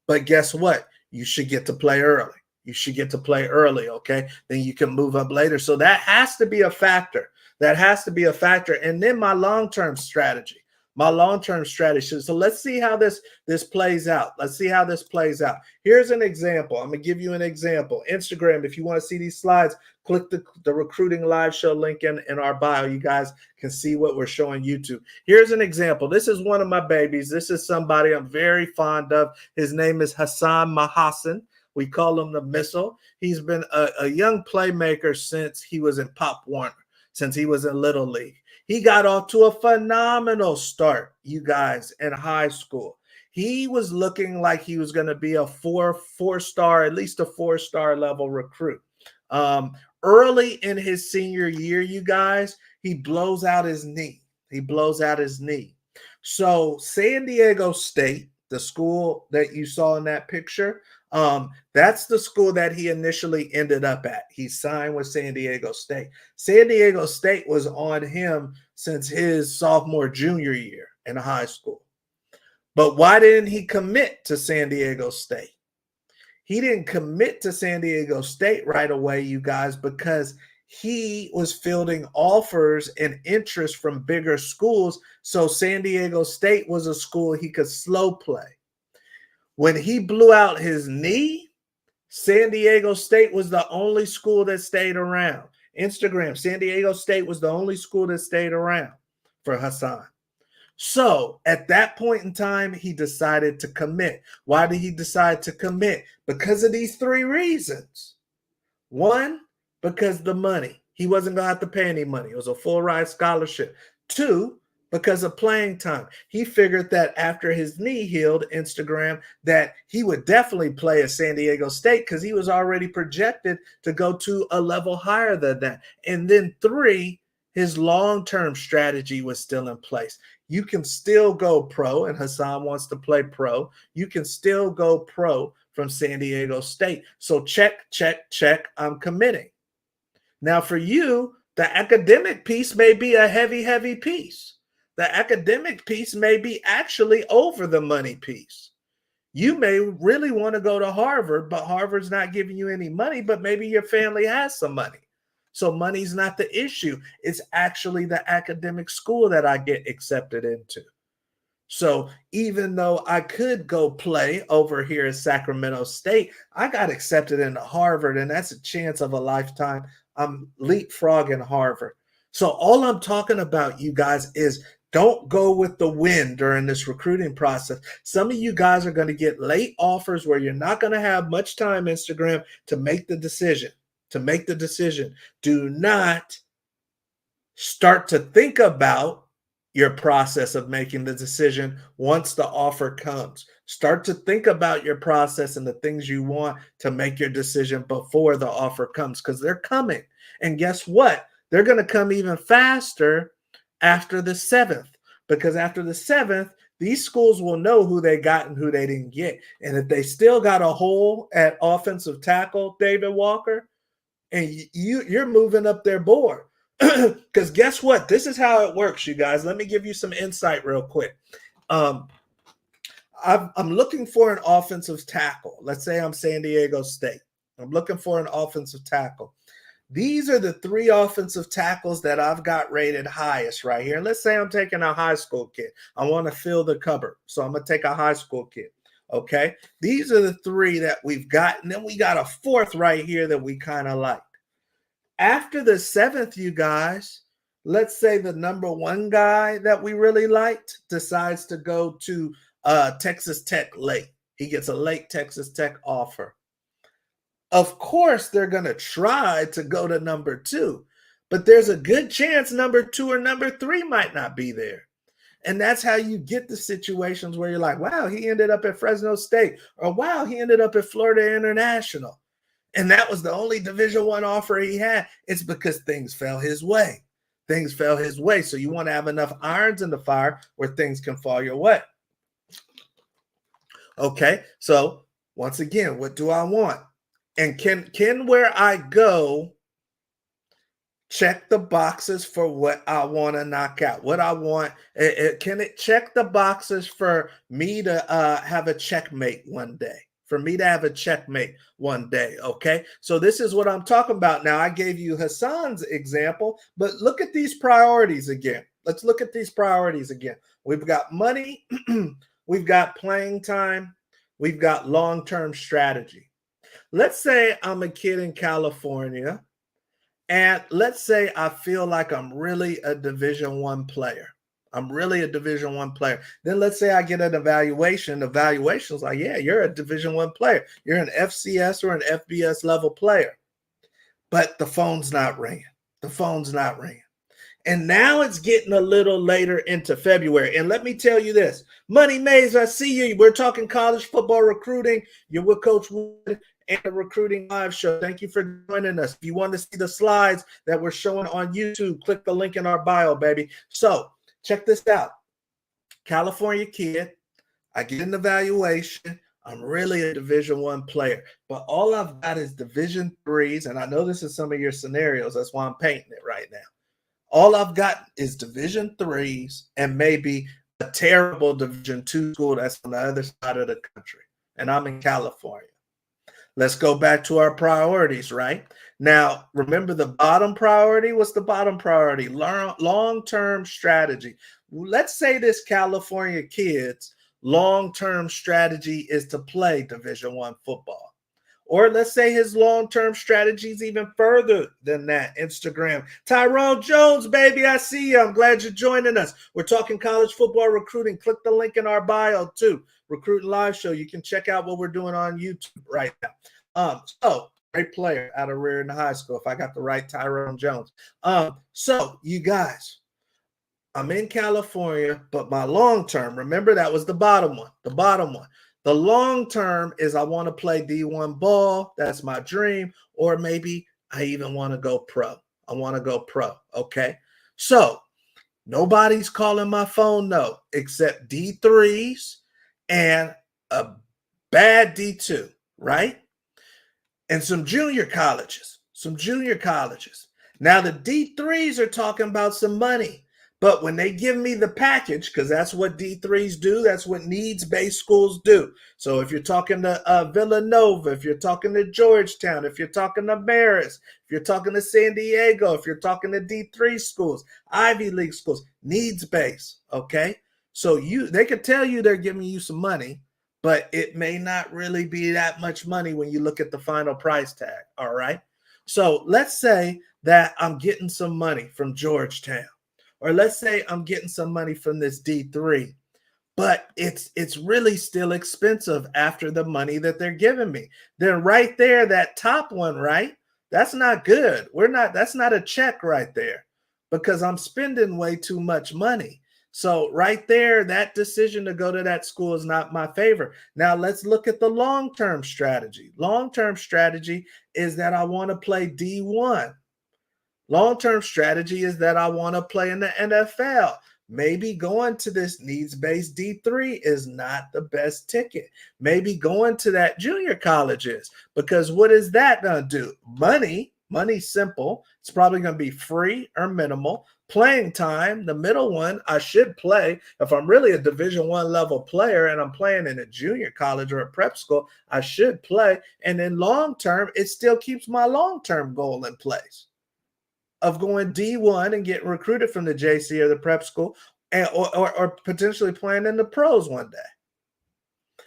But guess what? You should get to play early. Okay. Then you can move up later. So that has to be a factor. And then my long-term strategy. So let's see how this plays out. Here's an example. I'm going to give you an example. Instagram, if you want to see these slides, click the Recruiting Live Show link in our bio. You guys can see what we're showing YouTube. Here's an example. This is one of my babies. This is somebody I'm very fond of. His name is Hassan Mahassan. We call him the Missile. He's been a young playmaker since he was in Pop Warner, since he was in Little League. He got off to a phenomenal start, you guys, in high school. He was looking like he was going to be a four-star, at least a four-star level recruit. Early in his senior year, you guys, he blows out his knee. So San Diego State, the school that you saw in that picture, that's the school that he initially ended up at. He signed with San Diego State. San Diego State was on him since his sophomore, junior year in high school. But why didn't he commit to San Diego State? He didn't commit to San Diego State right away, you guys, because he was fielding offers and interest from bigger schools. So San Diego State was a school he could slow play. When he blew out his knee, San Diego State was the only school that stayed around. Instagram, San Diego State was the only school that stayed around for Hassan. So at that point in time, he decided to commit. Why did he decide to commit? Because of these three reasons. One, because the money. He wasn't going to have to pay any money. It was a full ride scholarship. Two, because of playing time. He figured that after his knee healed, Instagram, that he would definitely play at San Diego State because he was already projected to go to a level higher than that. And then three, his long-term strategy was still in place. You can still go pro, and Hassan wants to play pro. You can still go pro from San Diego State. So check, check, check, I'm committing. Now for you, the academic piece may be a heavy, heavy piece. The academic piece may be actually over the money piece. You may really want to go to Harvard, but Harvard's not giving you any money, but maybe your family has some money. So money's not the issue. It's actually the academic school that I get accepted into. So even though I could go play over here at Sacramento State, I got accepted into Harvard, and that's a chance of a lifetime. I'm leapfrogging Harvard. So all I'm talking about, you guys, is don't go with the wind during this recruiting process. Some of you guys are going to get late offers where you're not going to have much time, Instagram, to make the decision. Do not start to think about your process of making the decision once the offer comes. Start to think about your process and the things you want to make your decision before the offer comes, because they're coming. And guess what? They're going to come even faster after the 7th, because after the 7th, these schools will know who they got and who they didn't get. And if they still got a hole at offensive tackle, David Walker, and you're moving up their board. Because guess what? This is how it works, you guys. Let me give you some insight real quick. I'm looking for an offensive tackle. Let's say I'm San Diego State. I'm looking for an offensive tackle. These are the 3 offensive tackles that I've got rated highest right here. Let's say I'm taking a high school kid. I want to fill the cupboard, so I'm going to take a high school kid. Okay, these are the 3 that we've got, and then we got a 4th right here that we kind of like. After the 7th, you guys, let's say the number 1 guy that we really liked decides to go to Texas Tech late. He gets a late Texas Tech offer. Of course, they're going to try to go to number 2, but there's a good chance number 2 or number 3 might not be there. And that's how you get the situations where you're like, wow, he ended up at Fresno State, or wow, he ended up at Florida International. And that was the only Division I offer he had. It's because things fell his way. So you want to have enough irons in the fire where things can fall your way. Okay, so once again, what do I want? And can where I go check the boxes for what I want to knock out? What I want, can it check the boxes for me to have a checkmate one day? Okay? So this is what I'm talking about now. I gave you Hassan's example, but look at these priorities again. Let's look at these priorities again. We've got money, we've got playing time, we've got long-term strategy. Let's say I'm a kid in California, and let's say I feel like I'm really a Division I player. Then let's say I get an evaluation. The evaluation's like, yeah, you're a Division I player. You're an FCS or an FBS level player. But the phone's not ringing. And now it's getting a little later into February. And let me tell you this, Money Mays, I see you. We're talking college football recruiting. You're with Coach Wood and the Recruiting Live Show. Thank you for joining us. If you want to see the slides that we're showing on YouTube, click the link in our bio, baby. So check this out. California kid, I get an evaluation. I'm really a Division I player, but all I've got is Division IIIs. And I know this is some of your scenarios. That's why I'm painting it right now. All I've got is Division IIIs and maybe a terrible Division II school that's on the other side of the country. And I'm in California. Let's go back to our priorities, right? Now, remember the bottom priority? What's the bottom priority? Long-term strategy. Let's say this California kid's long-term strategy is to play Division I football. Or let's say his long-term strategy is even further than that. Instagram. Tyrone Jones, baby, I see you. I'm glad you're joining us. We're talking college football recruiting. Click the link in our bio, too. Recruiting Live Show. You can check out what we're doing on YouTube right now. So, great player out of Reardon High School, if I got the right Tyrone Jones. So, you guys, I'm in California, but my long-term, remember that was the bottom one. The long term is I want to play D1 ball. That's my dream. Or maybe I even want to go pro. Okay. So nobody's calling my phone, no, except D3s and a bad D2, right? And some junior colleges, Now the D3s are talking about some money, but when they give me the package, because that's what D3s do, that's what needs-based schools do. So if you're talking to Villanova, if you're talking to Georgetown, if you're talking to Marist, if you're talking to San Diego, if you're talking to D3 schools, Ivy League schools, needs-based, okay? So they could tell you they're giving you some money, but it may not really be that much money when you look at the final price tag, all right? So let's say that I'm getting some money from Georgetown, or let's say I'm getting some money from this D3, but it's really still expensive after the money that they're giving me. Then right there, that top one, right? That's not good. That's not a check right there, because I'm spending way too much money. So right there, that decision to go to that school is not my favor. Now let's look at the long-term strategy. Long-term strategy is that I want to play D1. Long-term strategy is that I want to play in the NFL. Maybe going to this needs-based D3 is not the best ticket. Maybe going to that junior college is, because what is that going to do? Money's simple. It's probably going to be free or minimal. Playing time, the middle one, I should play. If I'm really a Division I level player and I'm playing in a junior college or a prep school, I should play. And then long-term, it still keeps my long-term goal in place of going D1 and getting recruited from the JC or the prep school, or potentially playing in the pros one day.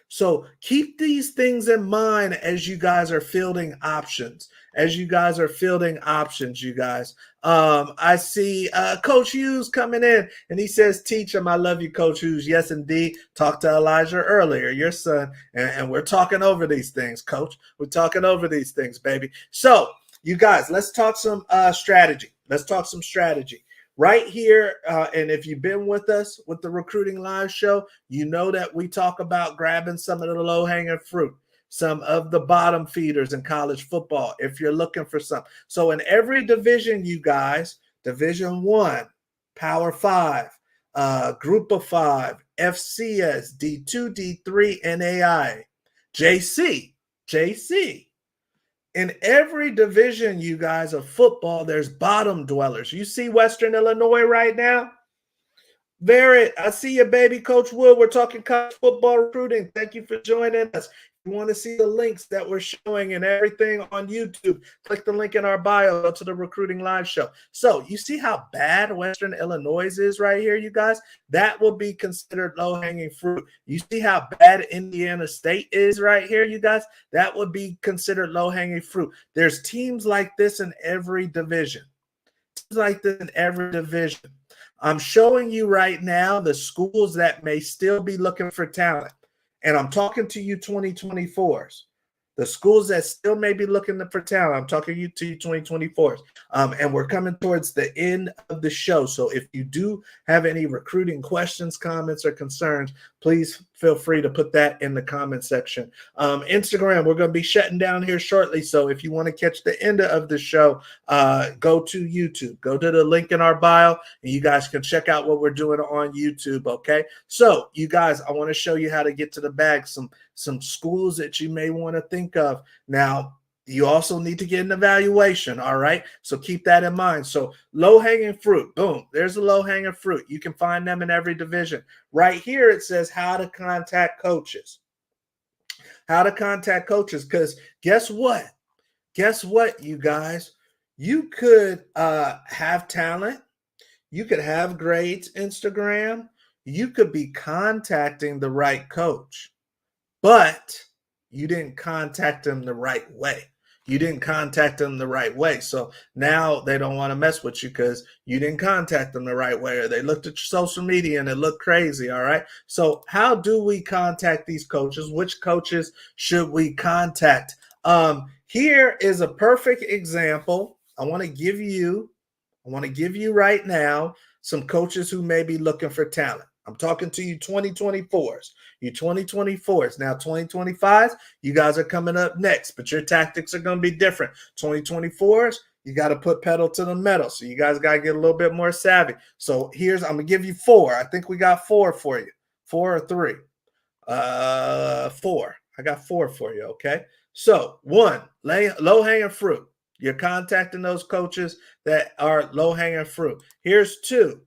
So keep these things in mind as you guys are fielding options. You guys. I see Coach Hughes coming in, and he says, teach him. I love you, Coach Hughes. Yes, indeed. Talked to Elijah earlier, your son, and we're talking over these things, Coach. We're talking over these things, baby. So you guys, let's talk some strategy. Right here, and if you've been with us with the Recruiting Live show, you know that we talk about grabbing some of the low-hanging fruit, some of the bottom feeders in college football, if you're looking for some. So in every division, you guys, Division I, Power 5, Group of 5, FCS, D2, D3, NAI, JC. In every division, you guys, of football, there's bottom dwellers. You see Western Illinois right now? Barrett, I see you, baby. Coach Wood, we're talking college football recruiting. Thank you for joining us. If you want to see the links that we're showing and everything on YouTube, click the link in our bio, go to the Recruiting Live show. So you see how bad Western Illinois is right here, you guys? That will be considered low-hanging fruit. You see how bad Indiana State is right here, you guys? That would be considered low-hanging fruit. There's teams like this in every division. I'm showing you right now the schools that may still be looking for talent. And I'm talking to you 2024s. The schools that still may be looking for talent, I'm talking to you 2024s. And we're coming towards the end of the show. So if you do have any recruiting questions, comments, or concerns, please feel free to put that in the comment section. Instagram, we're going to be shutting down here shortly. So if you want to catch the end of the show, go to YouTube. Go to the link in our bio, and you guys can check out what we're doing on YouTube, okay? So you guys, I want to show you how to get to the bag, some schools that you may want to think of. Now, you also need to get an evaluation, all right? So keep that in mind. So low-hanging fruit, boom, there's a low-hanging fruit. You can find them in every division. Right here, it says how to contact coaches. Because guess what? You guys? You could have talent. You could have grades, Instagram. You could be contacting the right coach, but you didn't contact them the right way. So now they don't want to mess with you because you didn't contact them the right way, or they looked at your social media and it looked crazy, all right? So how do we contact these coaches? Which coaches should we contact? Here is a perfect example. I want to give you right now some coaches who may be looking for talent. I'm talking to you 2024s. You 2024s. Now 2025s, you guys are coming up next, but your tactics are going to be different. 2024s, you got to put pedal to the metal. So you guys got to get a little bit more savvy. So I'm going to give you 4. I think we got 4 for you. 4 or 3. 4. I got 4 for you. Okay. So 1, low hanging fruit. You're contacting those coaches that are low hanging fruit. Here's 2.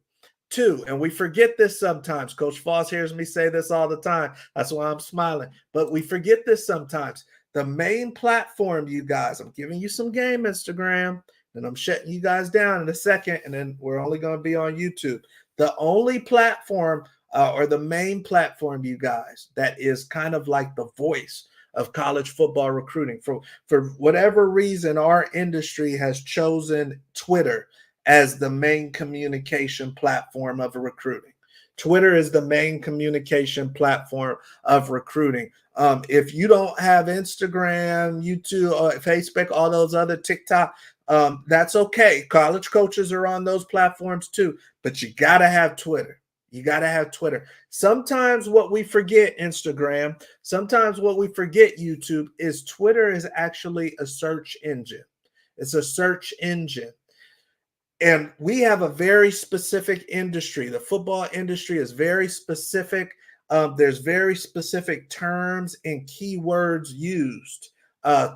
And we forget this sometimes. Coach Foss hears me say this all the time. That's why I'm smiling. But we forget this sometimes. The main platform, you guys, I'm giving you some game, Instagram, and I'm shutting you guys down in a second, and then we're only going to be on YouTube. The only platform or the main platform, you guys, that is kind of like the voice of college football recruiting. For whatever reason, our industry has chosen Twitter as the main communication platform of recruiting. Twitter is the main communication platform of recruiting. If you don't have Instagram, YouTube, Facebook, all those other TikTok, that's okay. College coaches are on those platforms too, but you got to have Twitter. You got to have Twitter. Sometimes what we forget, Instagram, sometimes what we forget, YouTube, is Twitter is actually a search engine. It's a search engine. And we have a very specific industry. The football industry is very specific. There's very specific terms and keywords used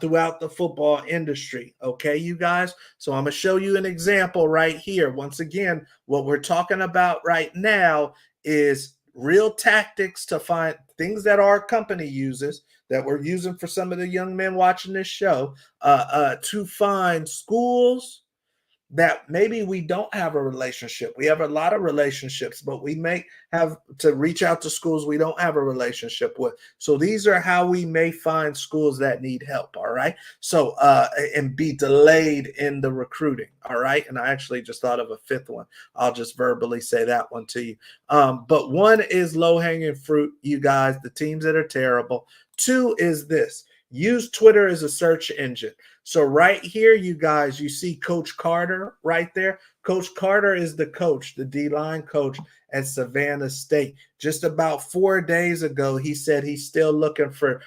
throughout the football industry. Okay, you guys? So I'm going to show you an example right here. Once again, what we're talking about right now is real tactics to find things that our company uses, that we're using for some of the young men watching this show, to find schools that maybe we don't have a relationship. We have a lot of relationships, but we may have to reach out to schools we don't have a relationship with. So these are how we may find schools that need help. All right. So, and be delayed in the recruiting. All right. And I actually just thought of a 5th one. I'll just verbally say that one to you. But 1 is low hanging fruit, you guys, the teams that are terrible. 2 is this. Use Twitter as a search engine. So right here, you guys, you see Coach Carter right there. Coach Carter is the coach, the D-line coach at Savannah State. Just about 4 days ago, he said he's still looking for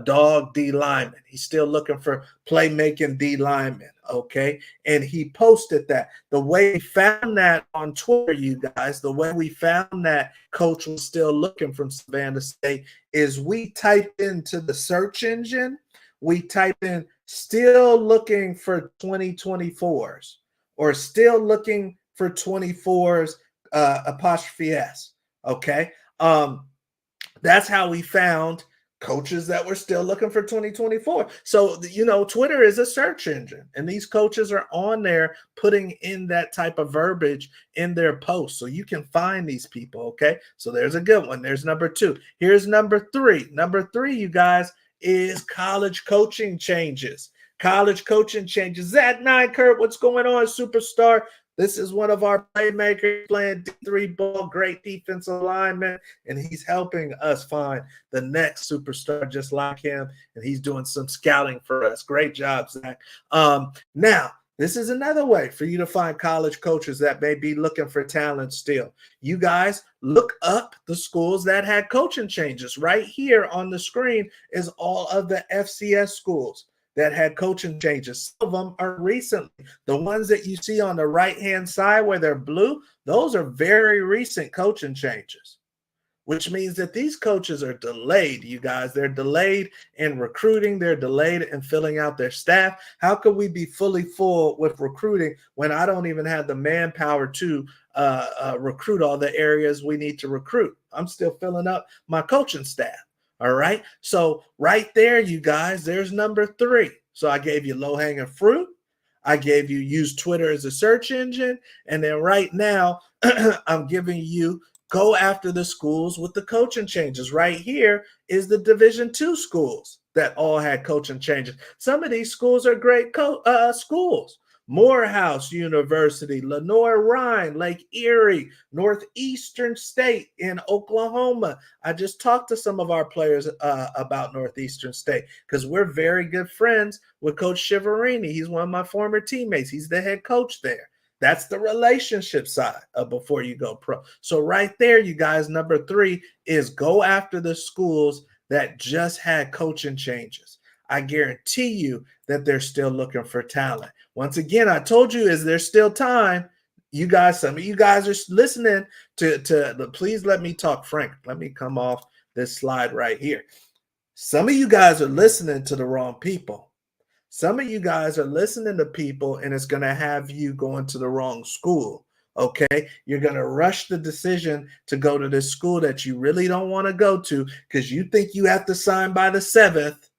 dog D linemen. He's still looking for playmaking D linemen, okay? And he posted that. The way we found that on Twitter, you guys, the way we found that coach was still looking from Savannah State is we typed into the search engine, we typed in still looking for 2024s or still looking for 24s apostrophe S. Okay. That's how we found coaches that were still looking for 2024. So, you know, Twitter is a search engine, and these coaches are on there putting in that type of verbiage in their posts. So you can find these people. Okay. So there's a good one. There's number 2. Here's number 3. Number 3, you guys, is college coaching changes. College coaching changes. Zach Kurt, what's going on, superstar? This is one of our playmakers playing D3 ball, great defensive lineman, and he's helping us find the next superstar just like him, and he's doing some scouting for us. Great job, Zach. Now, this is another way for you to find college coaches that may be looking for talent still. You guys look up the schools that had coaching changes. Right here on the screen is all of the FCS schools that had coaching changes. Some of them are recently. The ones that you see on the right-hand side where they're blue, those are very recent coaching changes, which means that these coaches are delayed, you guys. They're delayed in recruiting. They're delayed in filling out their staff. How could we be fully full with recruiting when I don't even have the manpower to recruit all the areas we need to recruit? I'm still filling up my coaching staff. All right. So right there, you guys, there's number 3. So I gave you low-hanging fruit. I gave you use Twitter as a search engine. And then right now, I'm giving you go after the schools with the coaching changes. Right here is the Division II schools that all had coaching changes. Some of these schools are great schools. Morehouse University, Lenoir-Rhyne, Lake Erie, Northeastern State in Oklahoma. I just talked to some of our players about Northeastern State because we're very good friends with Coach Shiverini. He's one of my former teammates. He's the head coach there. That's the relationship side of before you go pro. So right there, you guys, number 3 is go after the schools that just had coaching changes. I guarantee you that they're still looking for talent. Once again, I told you, is there's still time. You guys, some of you guys are listening to please let me talk, Frank. Let me come off this slide right here. Some of you guys are listening to the wrong people. Some of you guys are listening to people, and it's going to have you going to the wrong school. Okay, you're going to rush the decision to go to this school that you really don't want to go to because you think you have to sign by the 7th,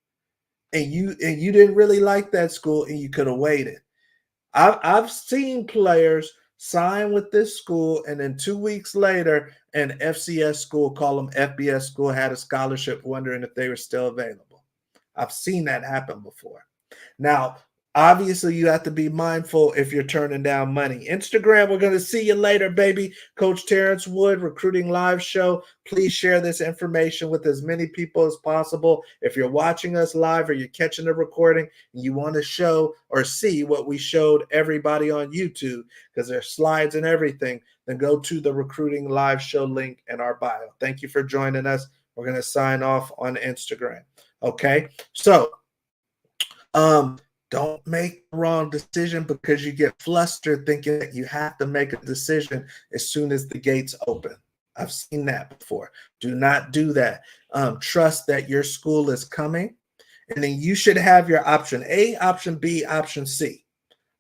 and you didn't really like that school, and you could have waited. I've seen players sign with this school, and then 2 weeks later, an FCS school, call them FBS school, had a scholarship, wondering if they were still available. I've seen that happen before. Now, obviously, you have to be mindful if you're turning down money. Instagram, we're going to see you later, baby. Coach Terrence Wood, Recruiting Live Show. Please share this information with as many people as possible. If you're watching us live or you're catching the recording and you want to show or see what we showed everybody on YouTube, because there's slides and everything, then go to the Recruiting Live Show link in our bio. Thank you for joining us. We're going to sign off on Instagram. Okay, so don't make the wrong decision because you get flustered thinking that you have to make a decision as soon as the gates open. I've seen that before. Do not do that. Trust that your school is coming, and then you should have your option A, option B, option C.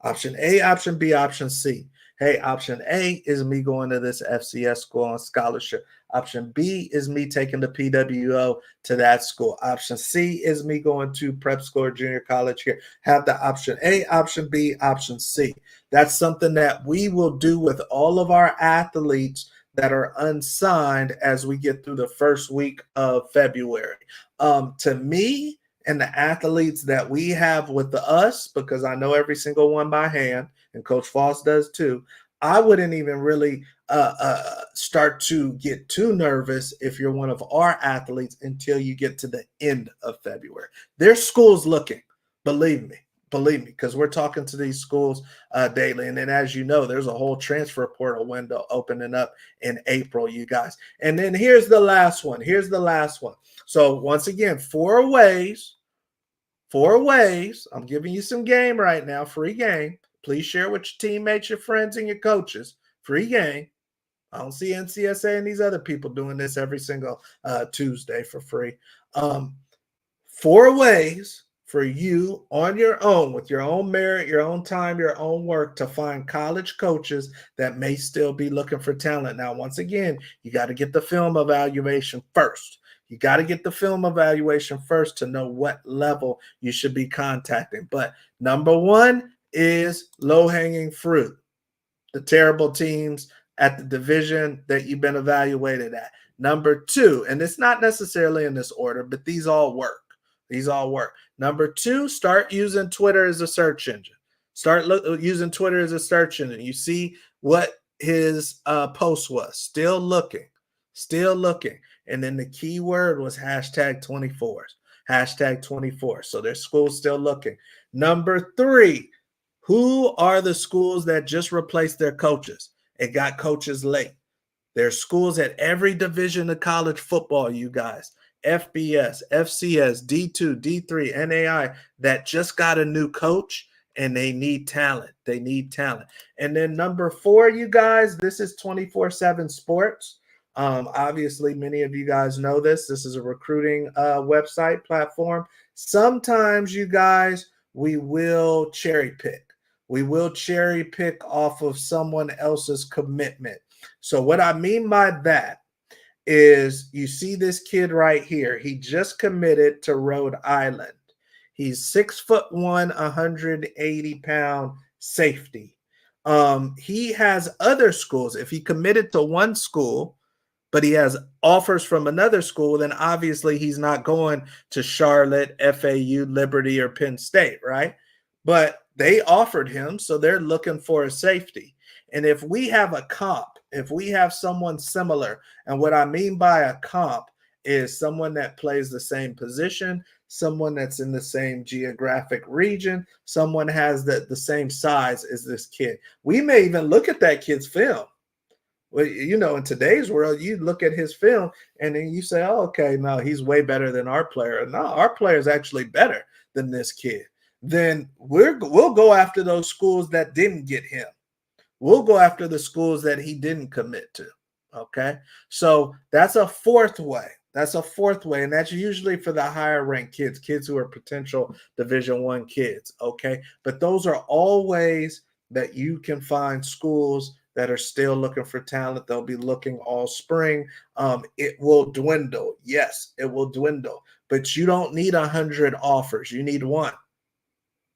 Option A, option B, option C. Hey, option A is me going to this FCS school on scholarship. Option B is me taking the PWO to that school. Option C is me going to prep school or junior college here. Have the option A, option B, option C. That's something that we will do with all of our athletes that are unsigned as we get through the first week of February. To me, and the athletes that we have with us, because I know every single one by hand, and Coach Foss does too, I wouldn't even really start to get too nervous if you're one of our athletes until you get to the end of February. There's schools looking, believe me, because we're talking to these schools daily. And then, as you know, there's a whole transfer portal window opening up in April, you guys. And then here's the last one. So once again, 4 ways. I'm giving you some game right now, free game. Please share with your teammates, your friends, and your coaches. Free game. I don't see NCSA and these other people doing this every single Tuesday for free. 4 ways for you on your own, with your own merit, your own time, your own work, to find college coaches that may still be looking for talent. Now, once again, you got to get the film evaluation first. You got to get the film evaluation first to know what level you should be contacting. But number 1 is low-hanging fruit, the terrible teams at the division that you've been evaluated at. Number 2, and it's not necessarily in this order, but these all work. Number 2, start using Twitter as a search engine. Using Twitter as a search engine. You see what his post was. Still looking. And then the key word was #24. #24. So there's schools still looking. Number 3, who are the schools that just replaced their coaches and got coaches late? There's schools at every division of college football, you guys. FBS, FCS, D2, D3, NAI, that just got a new coach and they need talent. And then number 4, you guys, this is 24/7 sports. Obviously, many of you guys know this. This is a recruiting website platform. Sometimes, you guys, we will cherry pick. Off of someone else's commitment. So what I mean by that is, you see this kid right here. He just committed to Rhode Island. He's 6'1", 180-pound safety. He has other schools. If he committed to one school, but he has offers from another school, then obviously he's not going to Charlotte, FAU, Liberty, or Penn State, right? But they offered him, so they're looking for a safety. And if we have a comp, if we have someone similar, and what I mean by a comp is someone that plays the same position, someone that's in the same geographic region, someone has the same size as this kid, we may even look at that kid's film. Well, you know, in today's world, you look at his film and then you say, oh, okay, no, he's way better than our player. No, our player is actually better. than this kid, then we'll go after those schools that didn't get him. We'll go after the schools that he didn't commit to. Okay. So that's a fourth way. That's a fourth way. And that's usually for the higher ranked kids who are potential Division I kids. Okay. But those are all ways that you can find schools that are still looking for talent. They'll be looking all spring. It will dwindle. Yes, it will dwindle. But you don't need 100 offers. You need one.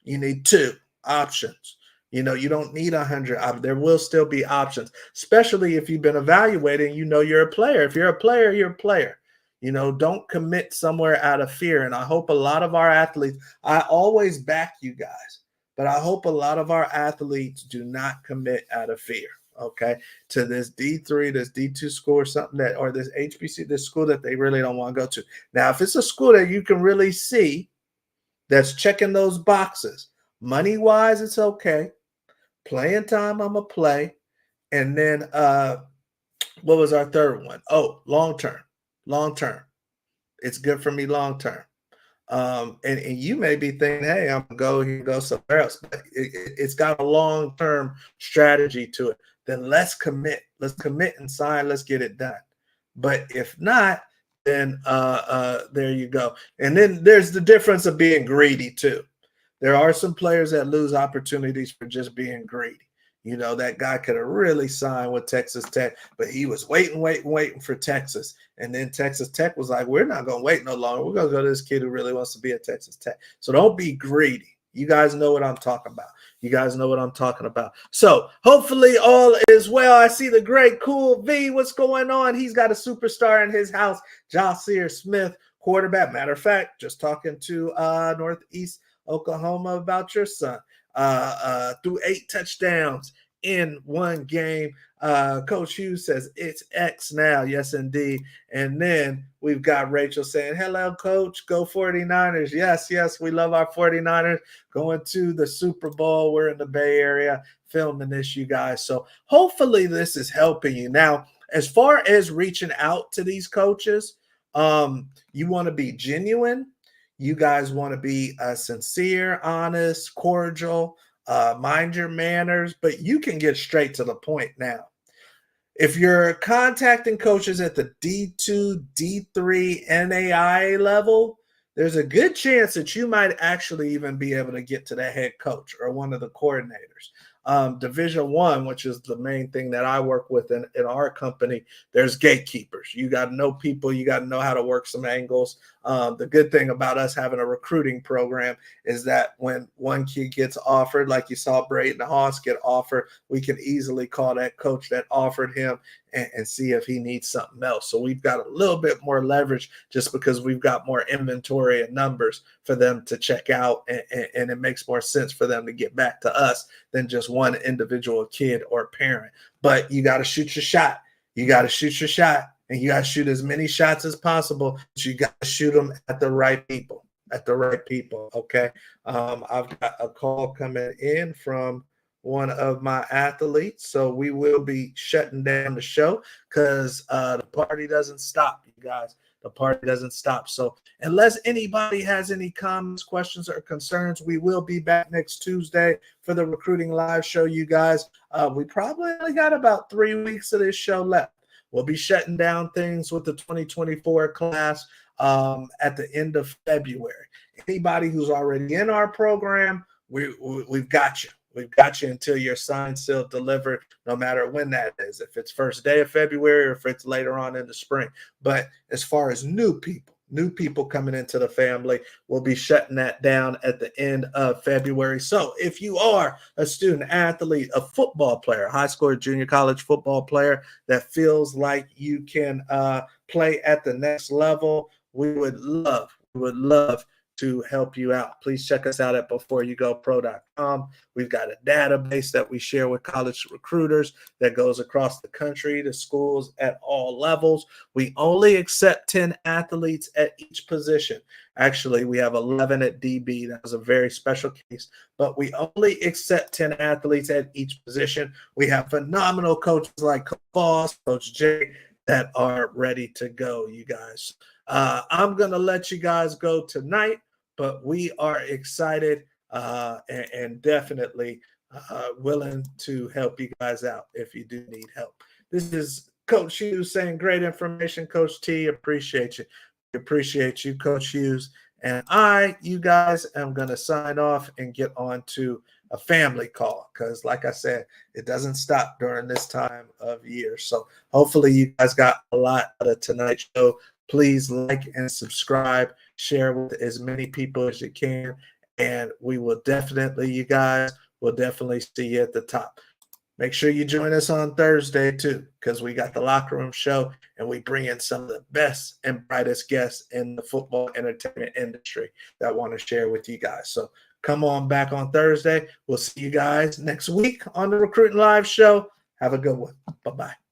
You need two options. You don't need 100. There will still be options, especially if you've been evaluating, you're a player. If you're a player, you're a player. Don't commit somewhere out of fear. And I hope a lot of our athletes, I always back you guys, but I hope a lot of our athletes do not commit out of fear, okay, to this D3, this D2 school or something or this HBC, this school that they really don't want to go to. Now, if it's a school that you can really see that's checking those boxes, money-wise, it's okay. Playing time, I'm going to play. And then what was our third one? Oh, long-term. Long-term. It's good for me long-term. And you may be thinking, hey, I'm going to go somewhere else. But it's got a long-term strategy to it. Then let's commit. Let's commit and sign. Let's get it done. But if not, then there you go. And then there's the difference of being greedy too. There are some players that lose opportunities for just being greedy. That guy could have really signed with Texas Tech, but he was waiting for Texas. And then Texas Tech was like, we're not going to wait no longer. We're going to go to this kid who really wants to be at Texas Tech. So don't be greedy. You guys know what I'm talking about. You guys know what I'm talking about. So hopefully all is well. I see the great Cool V. What's going on? He's got a superstar in his house, Josier Smith, quarterback. Matter of fact, just talking to Northeast Oklahoma about your son. Threw 8 touchdowns in one game. Coach Hughes says it's X now. Yes, indeed. And then we've got Rachel saying, hello, Coach. Go 49ers. Yes, we love our 49ers. Going to the Super Bowl. We're in the Bay Area filming this, you guys. So hopefully this is helping you. Now, as far as reaching out to these coaches, you want to be genuine. You guys want to be sincere, honest, cordial, mind your manners, but you can get straight to the point now. If you're contacting coaches at the D2, D3, NAIA level, there's a good chance that you might actually even be able to get to the head coach or one of the coordinators. Division I, which is the main thing that I work with in our company, there's gatekeepers. You got to know people. You got to know how to work some angles. The good thing about us having a recruiting program is that when one kid gets offered, like you saw Braden Haas get offered, we can easily call that coach that offered him and see if he needs something else. So we've got a little bit more leverage just because we've got more inventory and numbers for them to check out, and it makes more sense for them to get back to us than just one individual kid or parent. But you got to shoot your shot. You got to shoot your shot, and you got to shoot as many shots as possible. But you got to shoot them at the right people. Okay. I've got a call coming in from one of my athletes, so we will be shutting down the show because the party doesn't stop, you guys. The party doesn't stop. So unless anybody has any comments, questions, or concerns, we will be back next Tuesday for the Recruiting Live show, you guys. We probably only got about 3 weeks of this show left. We'll be shutting down things with the 2024 class at the end of February. Anybody who's already in our program, we've got you. We've got you until you're signed, sealed, delivered, no matter when that is, if it's first day of February or if it's later on in the spring. But as far as new people coming into the family, we'll be shutting that down at the end of February. So if you are a student athlete, a football player, high school or junior college football player that feels like you can play at the next level, we would love to help you out. Please check us out at beforeyougopro.com. We've got a database that we share with college recruiters that goes across the country to schools at all levels. We only accept 10 athletes at each position. Actually, we have 11 at DB. That was a very special case, but we only accept 10 athletes at each position. We have phenomenal coaches like Coach Boss, Coach Jay, that are ready to go, you guys. I'm going to let you guys go tonight. but we are excited and definitely willing to help you guys out if you do need help. This is Coach Hughes saying great information. Coach T, appreciate you. Appreciate you, Coach Hughes. And you guys, am going to sign off and get on to a family call because, like I said, it doesn't stop during this time of year. So hopefully you guys got a lot out of tonight's show. Please like and subscribe, share with as many people as you can. And we will definitely, you guys, will definitely see you at the top. Make sure you join us on Thursday too, because we got the Locker Room Show and we bring in some of the best and brightest guests in the football entertainment industry that I want to share with you guys. So come on back on Thursday. We'll see you guys next week on the Recruiting Live Show. Have a good one. Bye-bye.